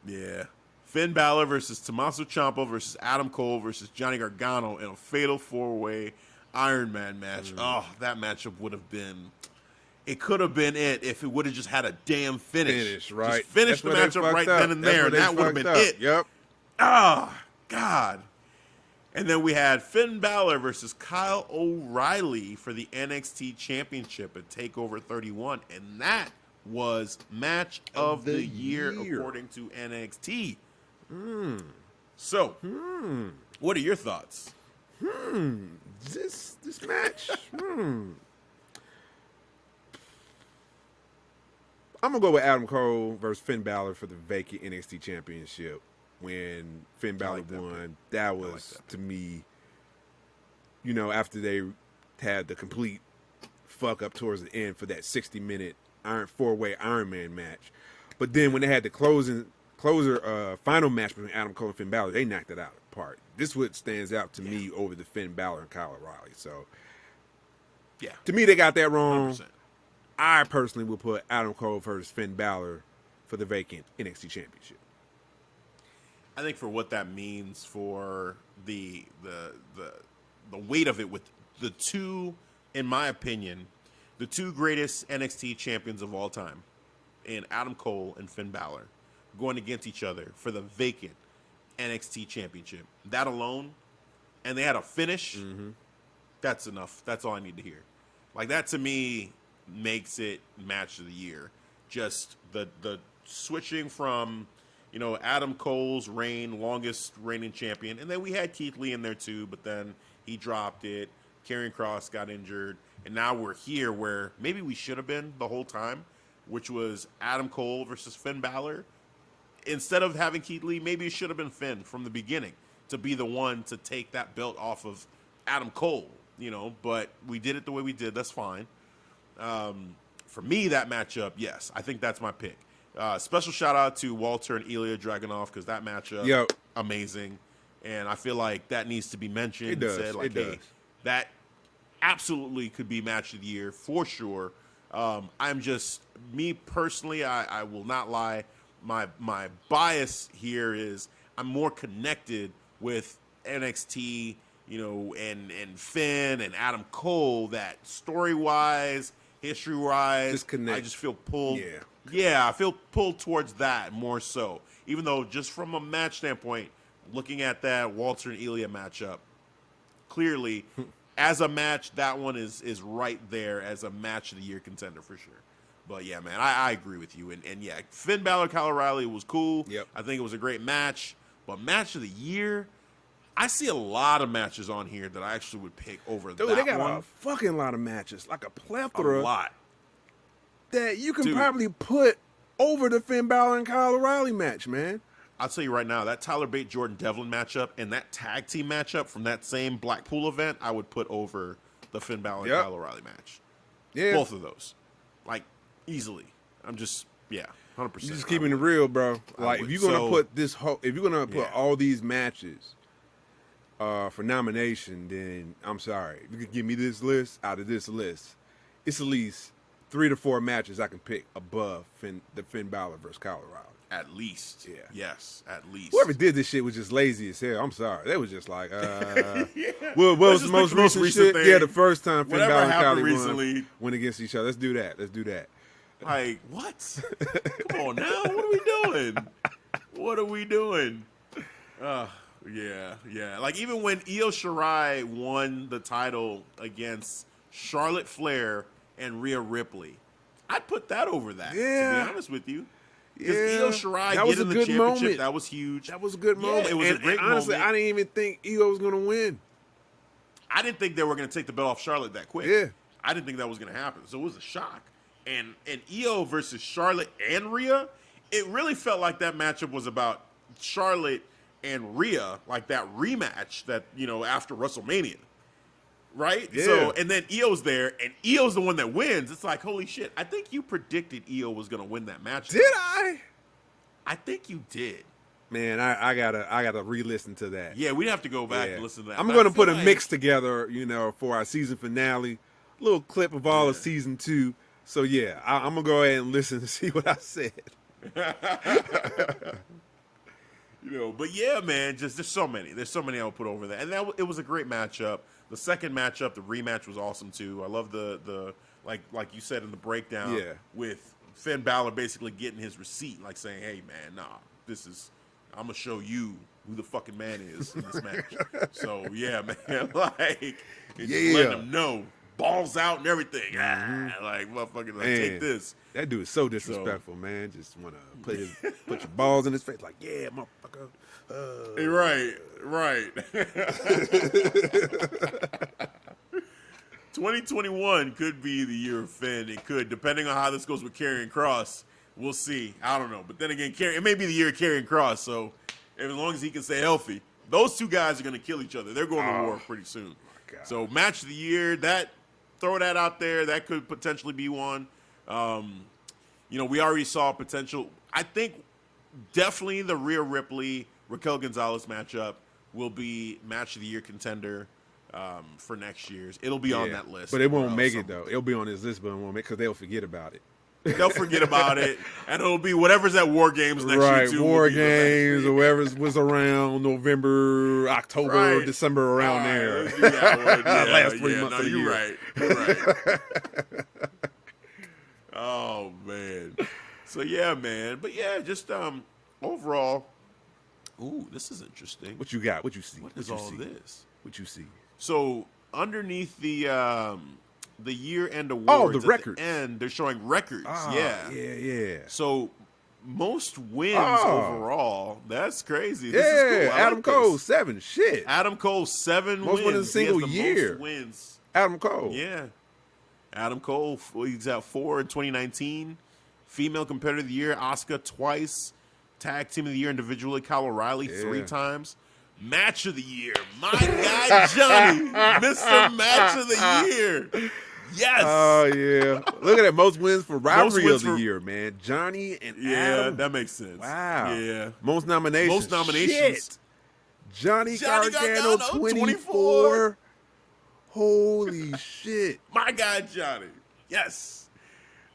Yeah. Finn Balor versus Tommaso Ciampa versus Adam Cole versus Johnny Gargano in a fatal 4-way Iron Man match. Oh, that matchup would have been... It could have been it if it would have just had a damn finish. Right. Just finish the matchup right then and there, and that would have been it. Yep. Ah, God. And then we had Finn Balor versus Kyle O'Reilly for the NXT Championship at TakeOver 31, and that was match of the year according to NXT. So, what are your thoughts? This match. I'm gonna go with Adam Cole versus Finn Balor for the vacant NXT Championship. When Finn Balor won, that was to me, after they had the complete fuck up towards the end for that 60-minute 4-way Iron Man match. But then when they had the closer final match between Adam Cole and Finn Balor, they knocked it out of the park. This what stands out to me over the Finn Balor and Kyle O'Reilly. So, yeah, to me they got that wrong. 100%. I personally will put Adam Cole versus Finn Balor for the vacant NXT Championship. I think for what that means for the weight of it, with the two, in my opinion, the two greatest NXT champions of all time, in Adam Cole and Finn Balor, going against each other for the vacant NXT Championship. That alone, and they had a finish. That's enough. That's all I need to hear. Like, that to me makes it match of the year. Just the switching from, Adam Cole's reign, longest reigning champion, and then we had Keith Lee in there too, but then he dropped it. Karrion Kross got injured, and now we're here where maybe we should have been the whole time, which was Adam Cole versus Finn Balor. Instead of having Keith Lee, maybe it should have been Finn from the beginning to be the one to take that belt off of Adam Cole, but we did it the way we did. That's fine. For me, that matchup, yes, I think that's my pick. Special shout out to Walter and Ilya Dragunov, because that matchup, amazing. And I feel like that needs to be mentioned. It does. Said, like, hey, that absolutely could be match of the year for sure. I'm just, me personally, I will not lie. My bias here is I'm more connected with NXT, and Finn and Adam Cole, that story-wise, history-wise, I just feel pulled. Yeah, I feel pulled towards that more so. Even though just from a match standpoint, looking at that Walter and Ilya matchup, clearly, as a match, that one is right there as a match of the year contender for sure. But yeah, man, I agree with you. And yeah, Finn Balor, Kyle O'Reilly was cool. Yep. I think it was a great match. But match of the year, I see a lot of matches on here that I actually would pick over that one. Dude, they got a fucking lot of matches, like a plethora. A lot. That you can probably put over the Finn Balor and Kyle O'Reilly match, man. I'll tell you right now, that Tyler Bate Jordan Devlin matchup and that tag team matchup from that same Blackpool event, I would put over the Finn Balor and Kyle O'Reilly match. Yeah. Both of those. Like, easily. I'm just, 100%. You're just keeping it real, bro. Like, if you're gonna put all these matches for nomination, then I'm sorry. If you could give me this list out of this list, it's at least 3 to 4 matches I can pick above the Finn Balor versus Kyle O'Reilly. At least. Yeah. Yes, at least. Whoever did this shit was just lazy as hell. I'm sorry. They was just like, what was the most recent shit? Thing. Yeah, the first time Finn Balor and Kyle recently went against each other. Let's do that. Like, what? Come on now. What are we doing? Yeah. Like, even when Io Shirai won the title against Charlotte Flair and Rhea Ripley, I'd put that over that, to be honest with you. Because Io Shirai getting the championship, moment. That was huge. That was a good moment. It was a great honestly, moment. I didn't even think Io was going to win. I didn't think they were going to take the belt off Charlotte that quick. Yeah. I didn't think that was going to happen. So it was a shock. And Io versus Charlotte and Rhea, it really felt like that matchup was about Charlotte and Rhea, like that rematch that, after WrestleMania. Right? Yeah. So, and then Io's there, and Io's the one that wins. It's like, holy shit. I think you predicted Io was going to win that match. Did I? I think you did. Man, I gotta re-listen to that. Yeah, we'd have to go back and listen to that. I'm But gonna I feel put a like- mix together, for our season finale. A little clip of all of season 2. So yeah, I'm gonna go ahead and listen to see what I said. But yeah, man, just there's so many. There's so many I would put over there, and it was a great matchup. The second matchup, the rematch, was awesome too. I love the like you said in the breakdown, with Finn Balor basically getting his receipt, like saying, "Hey, man, nah, I'm gonna show you who the fucking man is in this match." So yeah, man, just letting him know, balls out and everything. Like motherfucker, take this. That dude is so disrespectful, man. Just wanna put your balls in his face, like, yeah, motherfucker. Right. 2021 could be the year of Finn. It could, depending on how this goes with Karrion Kross. We'll see. I don't know. But then again, it may be the year of Karrion Kross. So as long as he can stay healthy, those two guys are going to kill each other. They're going to war pretty soon. So match of the year, throw that out there. That could potentially be one. We already saw potential. I think definitely the Rhea Ripley, Raquel Gonzalez matchup will be match of the year contender for next year's. It'll be on that list. But it won't make it, though. It'll be on this list, but it won't make it because they'll forget about it. They'll forget about it, and it'll be whatever's at War Games next year, too. War Games, or whatever was around November, October, December, around there. Last 3 months of the year. You're right. Oh, man. So, yeah, man. But, yeah, just overall, this is interesting. What you got? What you see? What is all this? What you see? So, underneath the year-end awards, the records. At the end, they're showing records. Yeah. So, most wins overall. That's crazy. This is cool. Adam Cole, 7. Shit. Adam Cole, 7 most wins in a single year. Most wins. Adam Cole. Yeah. Adam Cole, he's at 4 in 2019. Female Competitor of the Year, Asuka twice. Tag Team of the Year individually, Kyle O'Reilly 3 times. Match of the Year, my guy Johnny, Mr. Match of the Year. Yes. Oh, yeah. Look at that. Most wins for Rivalry of the Year, man. Johnny and Adam. That makes sense. Wow. Yeah. Most nominations. Shit. Johnny Gargano, 24. Holy shit. My guy Johnny. Yes.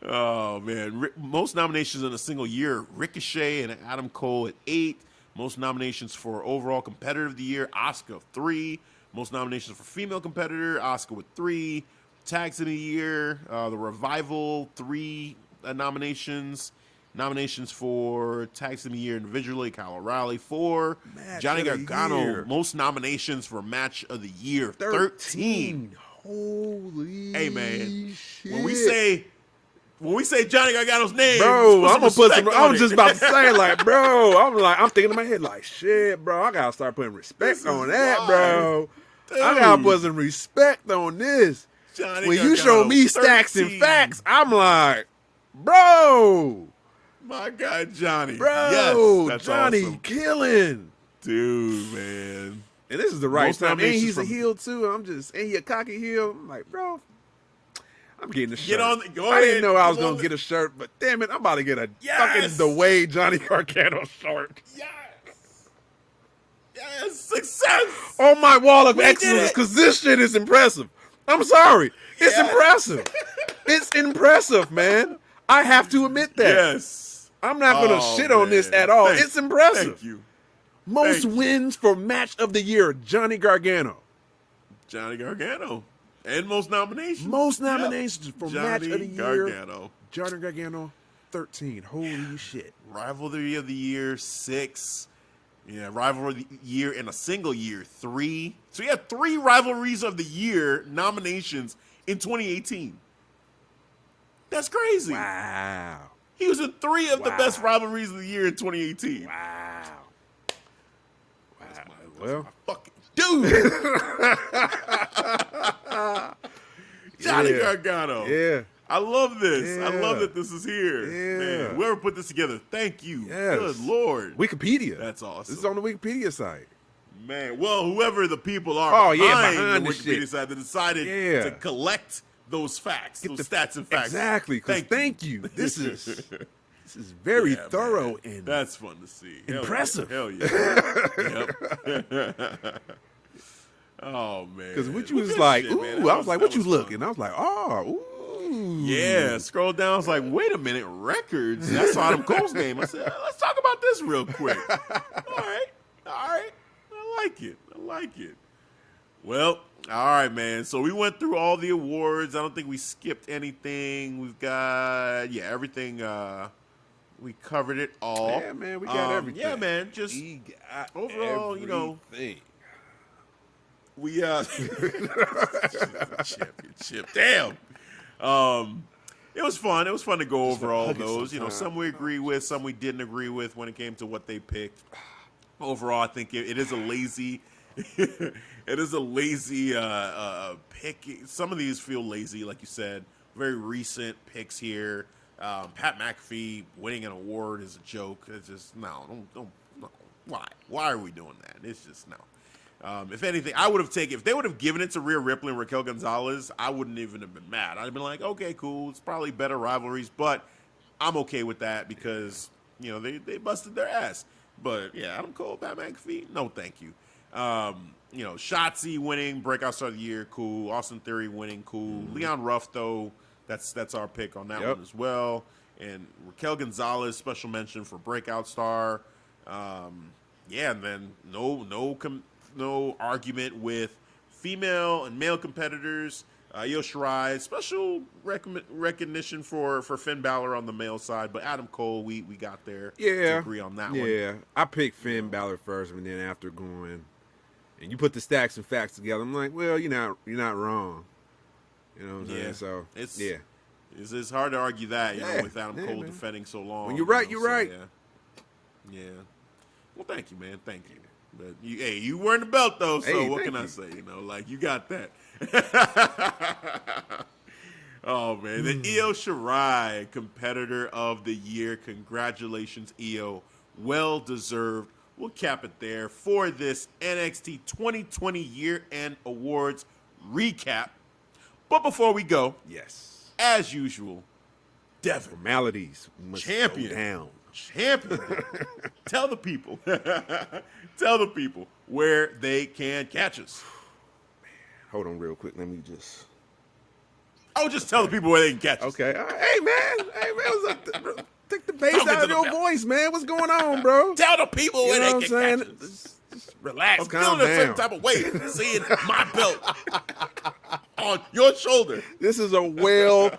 Oh, man. Most nominations in a single year, Ricochet and Adam Cole at 8. Most nominations for overall competitor of the year, Asuka 3. Most nominations for female competitor, Asuka with 3. Tags of the year, the Revival, 3 nominations. Nominations for tags of the year individually, Kyle O'Reilly 4. Johnny Gargano, most nominations for match of the year, 13. Holy hey, man. shit. When we say Johnny Gargano's name, bro, I'm gonna put some. I was just about to say, like, bro, I'm thinking in my head, like, shit, bro, I gotta start putting respect on that, bro. Dude. I gotta put some respect on this. Johnny when Gargano, you show me stacks 13. and facts, I'm like, bro, my guy Johnny, bro, yes, that's Johnny awesome. killing, dude, man. And this is the right Most time. And nominations he's a from- heel too. And he a cocky heel. I'm like, bro, I'm getting a shirt. Go I ahead. didn't know I was Come on. gonna get a shirt, but damn it, I'm about to get a Yes. fucking the way Johnny Gargano shirt. Yes, success. On my wall of We did excellence, it. because this shit is impressive. I'm sorry. It's Yeah. impressive. It's impressive, man. I have to admit that. Yes. I'm not going to Oh, shit on this man. at all. Thank- It's impressive. Thank you. Most Thank you. wins for match of the year, Johnny Gargano. Johnny Gargano. And most nominations. Most Yep. nominations for Johnny match of the year. Gargano. Johnny Gargano, 13. Holy shit. Rivalry of the Year, 6. Yeah, Rivalry of the Year in a single year, 3. So he had 3 Rivalries of the Year nominations in 2018. That's crazy. Wow. He was in 3 of the Wow. best Rivalries of the Year in 2018. Wow. Well, fucking dude. Johnny Yeah. Gargano. Yeah. I love this. I love Yeah. that this is here. Yeah. Man, whoever put this together, thank you. Yes. Good Lord. Wikipedia. That's awesome. This is on the Wikipedia site. Man, well, whoever the people are Oh, yeah, behind behind the the Wikipedia shit. site that decided Yeah. to collect those facts, Get those the- stats and facts. Exactly. Because Thank thank you. This is This is very Yeah, thorough man. and That's fun to see. impressive. Hell yeah. Yep. Oh man. Because what you Well, was good like, shit, man. ooh, That I was like, what you fun. looking? I was like, oh, ooh. Yeah, scroll down. I was like, wait a minute, records. That's Adam Cole's name. I said, let's talk about this real quick. All right. I like it. Well, all right, man. So we went through all the awards. I don't think we skipped anything. We've got, everything. We covered it all. Yeah, man, we got everything. Yeah, man. Just We got overall, everything. we championship. Damn. It was fun. It was fun to go over all those. Some we agree with, some we didn't agree with when it came to what they picked. Overall, I think it is a lazy. It is a lazy pick. Some of these feel lazy, like you said. Very recent picks here. Pat McAfee winning an award is a joke. It's just no. Why? Why are we doing that? It's just no. If anything, I would have taken, if they would have given it to Rhea Ripley and Raquel Gonzalez, I wouldn't even have been mad. I'd have been like, okay, cool. It's probably better rivalries, but I'm okay with that because, they busted their ass. But yeah, Adam Cole, Pat McAfee, no thank you. Shotzi winning, Breakout Star of the Year, cool. Austin Theory winning, cool. Leon Ruff, though, that's our pick on that one as well. And Raquel Gonzalez, special mention for Breakout Star. And then no argument with female and male competitors. Io Shirai, special recognition for Finn Balor on the male side, but Adam Cole, we got there to agree on that one. Yeah, I picked Finn Balor first, and then after going, and you put the stacks and facts together, I'm like, well, you're not wrong. You know what I'm saying? So it's hard to argue that, with Adam Cole defending so long. When you're right, you're right. Yeah. Well, thank you, man. Thank you. But you wearing the belt though, so what can I say? You got that. Oh man, the Io Shirai Competitor of the Year. Congratulations, Io. Well deserved. We'll cap it there for this NXT 2020 Year-End Awards recap. But before we go, as usual, Devin. Formalities must Champion. go down. Champion. Tell the people. Tell the people where they can catch us. Hold on real quick. Let me just... just tell the people where they can catch us. Okay. Hey, man. Take the bass out of your voice, man. What's going on, bro? Tell the people where they can catch us. Just relax, I'm calm feeling a down. certain type of way seeing my belt on your shoulder. This is a well-earned,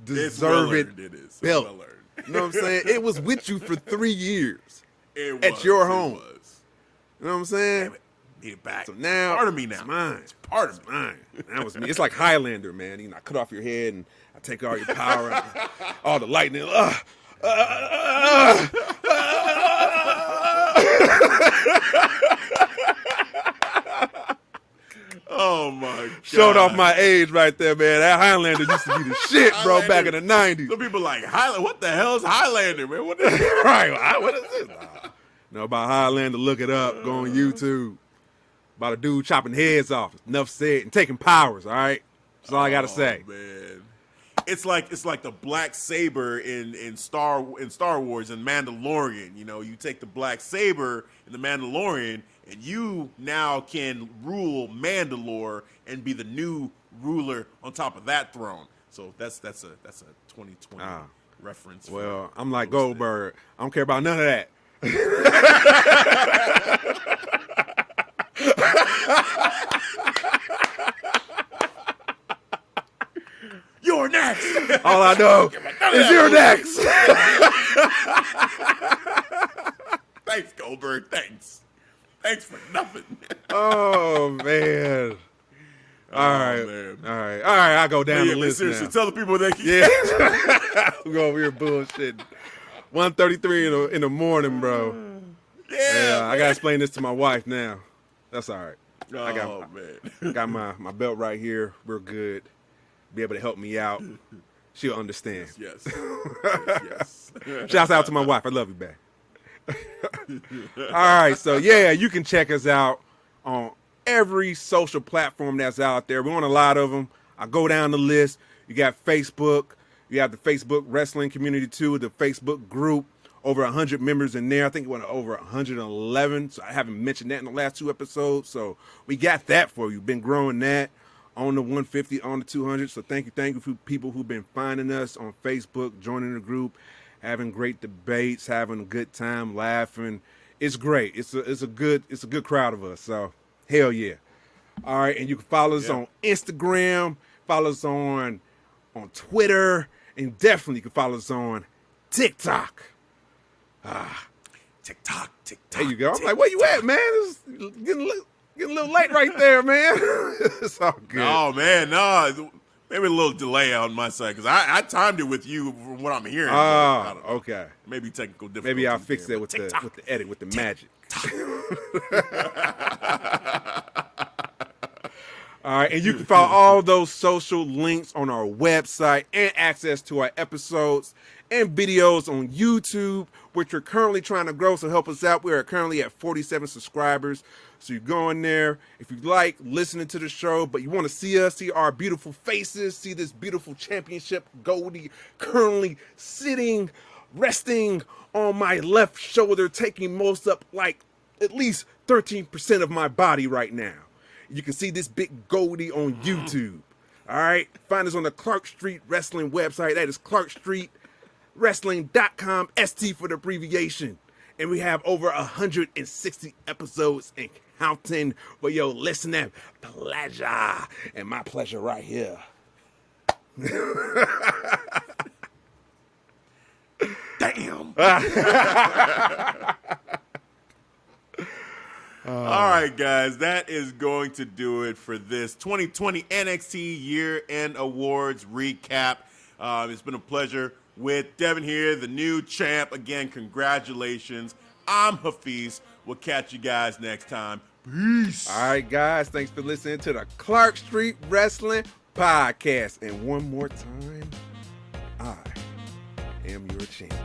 deserved It is. belt. Well earned. You know what I'm saying? It was with you for 3 years at your home. You know what I'm saying? Need it back. So now, part of me now. It's mine. It's part of It's mine. That was me. It's like Highlander, man. I cut off your head and I take all your power, all the lightning. Oh my God. Showed off my age right there, man. That Highlander used to be the shit, bro, back in the 90s. Some people like, what the hell is Highlander, man? What the hell? Right. What is this? Know about Highlander, look it up. Go on YouTube. About a dude chopping heads off. Enough said. And taking powers, all right? That's all I got to say. Man. It's like the black saber in Star Wars and Mandalorian. You take the black saber in the Mandalorian, and you now can rule Mandalore and be the new ruler on top of that throne. So that's a 2020 reference. Well, I'm like Goldberg. I don't care about none of that. You're next. All I know is you're next. Thanks, Goldberg. Thanks for nothing. Oh man. All right. I go down the list seriously, now. tell the people they can. Yeah. We go over here bullshitting. 1:33 in the morning, bro. Yeah, I gotta explain this to my wife now. That's all right. Man. Got my belt right here. We're good. Be able to help me out. She'll understand. Yes. Shouts out to my wife. I love you, babe. All right, so you can check us out on every social platform that's out there. We're on a lot of them. I go down the list. You got Facebook, You have the Facebook wrestling community too, the Facebook group. Over 100 members in there. I think it went over 111. So I haven't mentioned that in the last 2 episodes. So we got that for you. Been growing that on the 150, on the 200. So thank you for people who've been finding us on Facebook, joining the group, having great debates, having a good time, laughing. It's great. It's a good crowd of us. So hell yeah. All right, and you can follow us on Instagram, follow us on Twitter, and definitely you can follow us on TikTok. TikTok. There you go. I'm like, where you at, man? It's getting a little late right there, man. It's all good. Oh, man, no. Maybe a little delay on my side because I timed it with you from what I'm hearing. Okay. Maybe technical difficulties. Maybe I'll fix there, that with the edit, with the magic. All right, and you can follow all those social links on our website and access to our episodes and videos on YouTube, which we're currently trying to grow, so help us out. We are currently at 47 subscribers. So you go in there, if you like listening to the show, but you want to see us, see our beautiful faces, see this beautiful championship Goldie currently sitting, resting on my left shoulder, taking most up like at least 13% of my body right now. You can see this big Goldie on YouTube. All right. Find us on the Clark Street Wrestling website. That is clarkstreetwrestling.com, ST for the abbreviation. And we have over 160 episodes and counting for your listening pleasure. And my pleasure right here. Damn. All right, guys, that is going to do it for this 2020 NXT Year-End Awards recap. It's been a pleasure with Devin here, the new champ. Again, congratulations. I'm Hafeez. We'll catch you guys next time. Peace. All right, guys, thanks for listening to the Clark Street Wrestling Podcast. And one more time, I am your champion.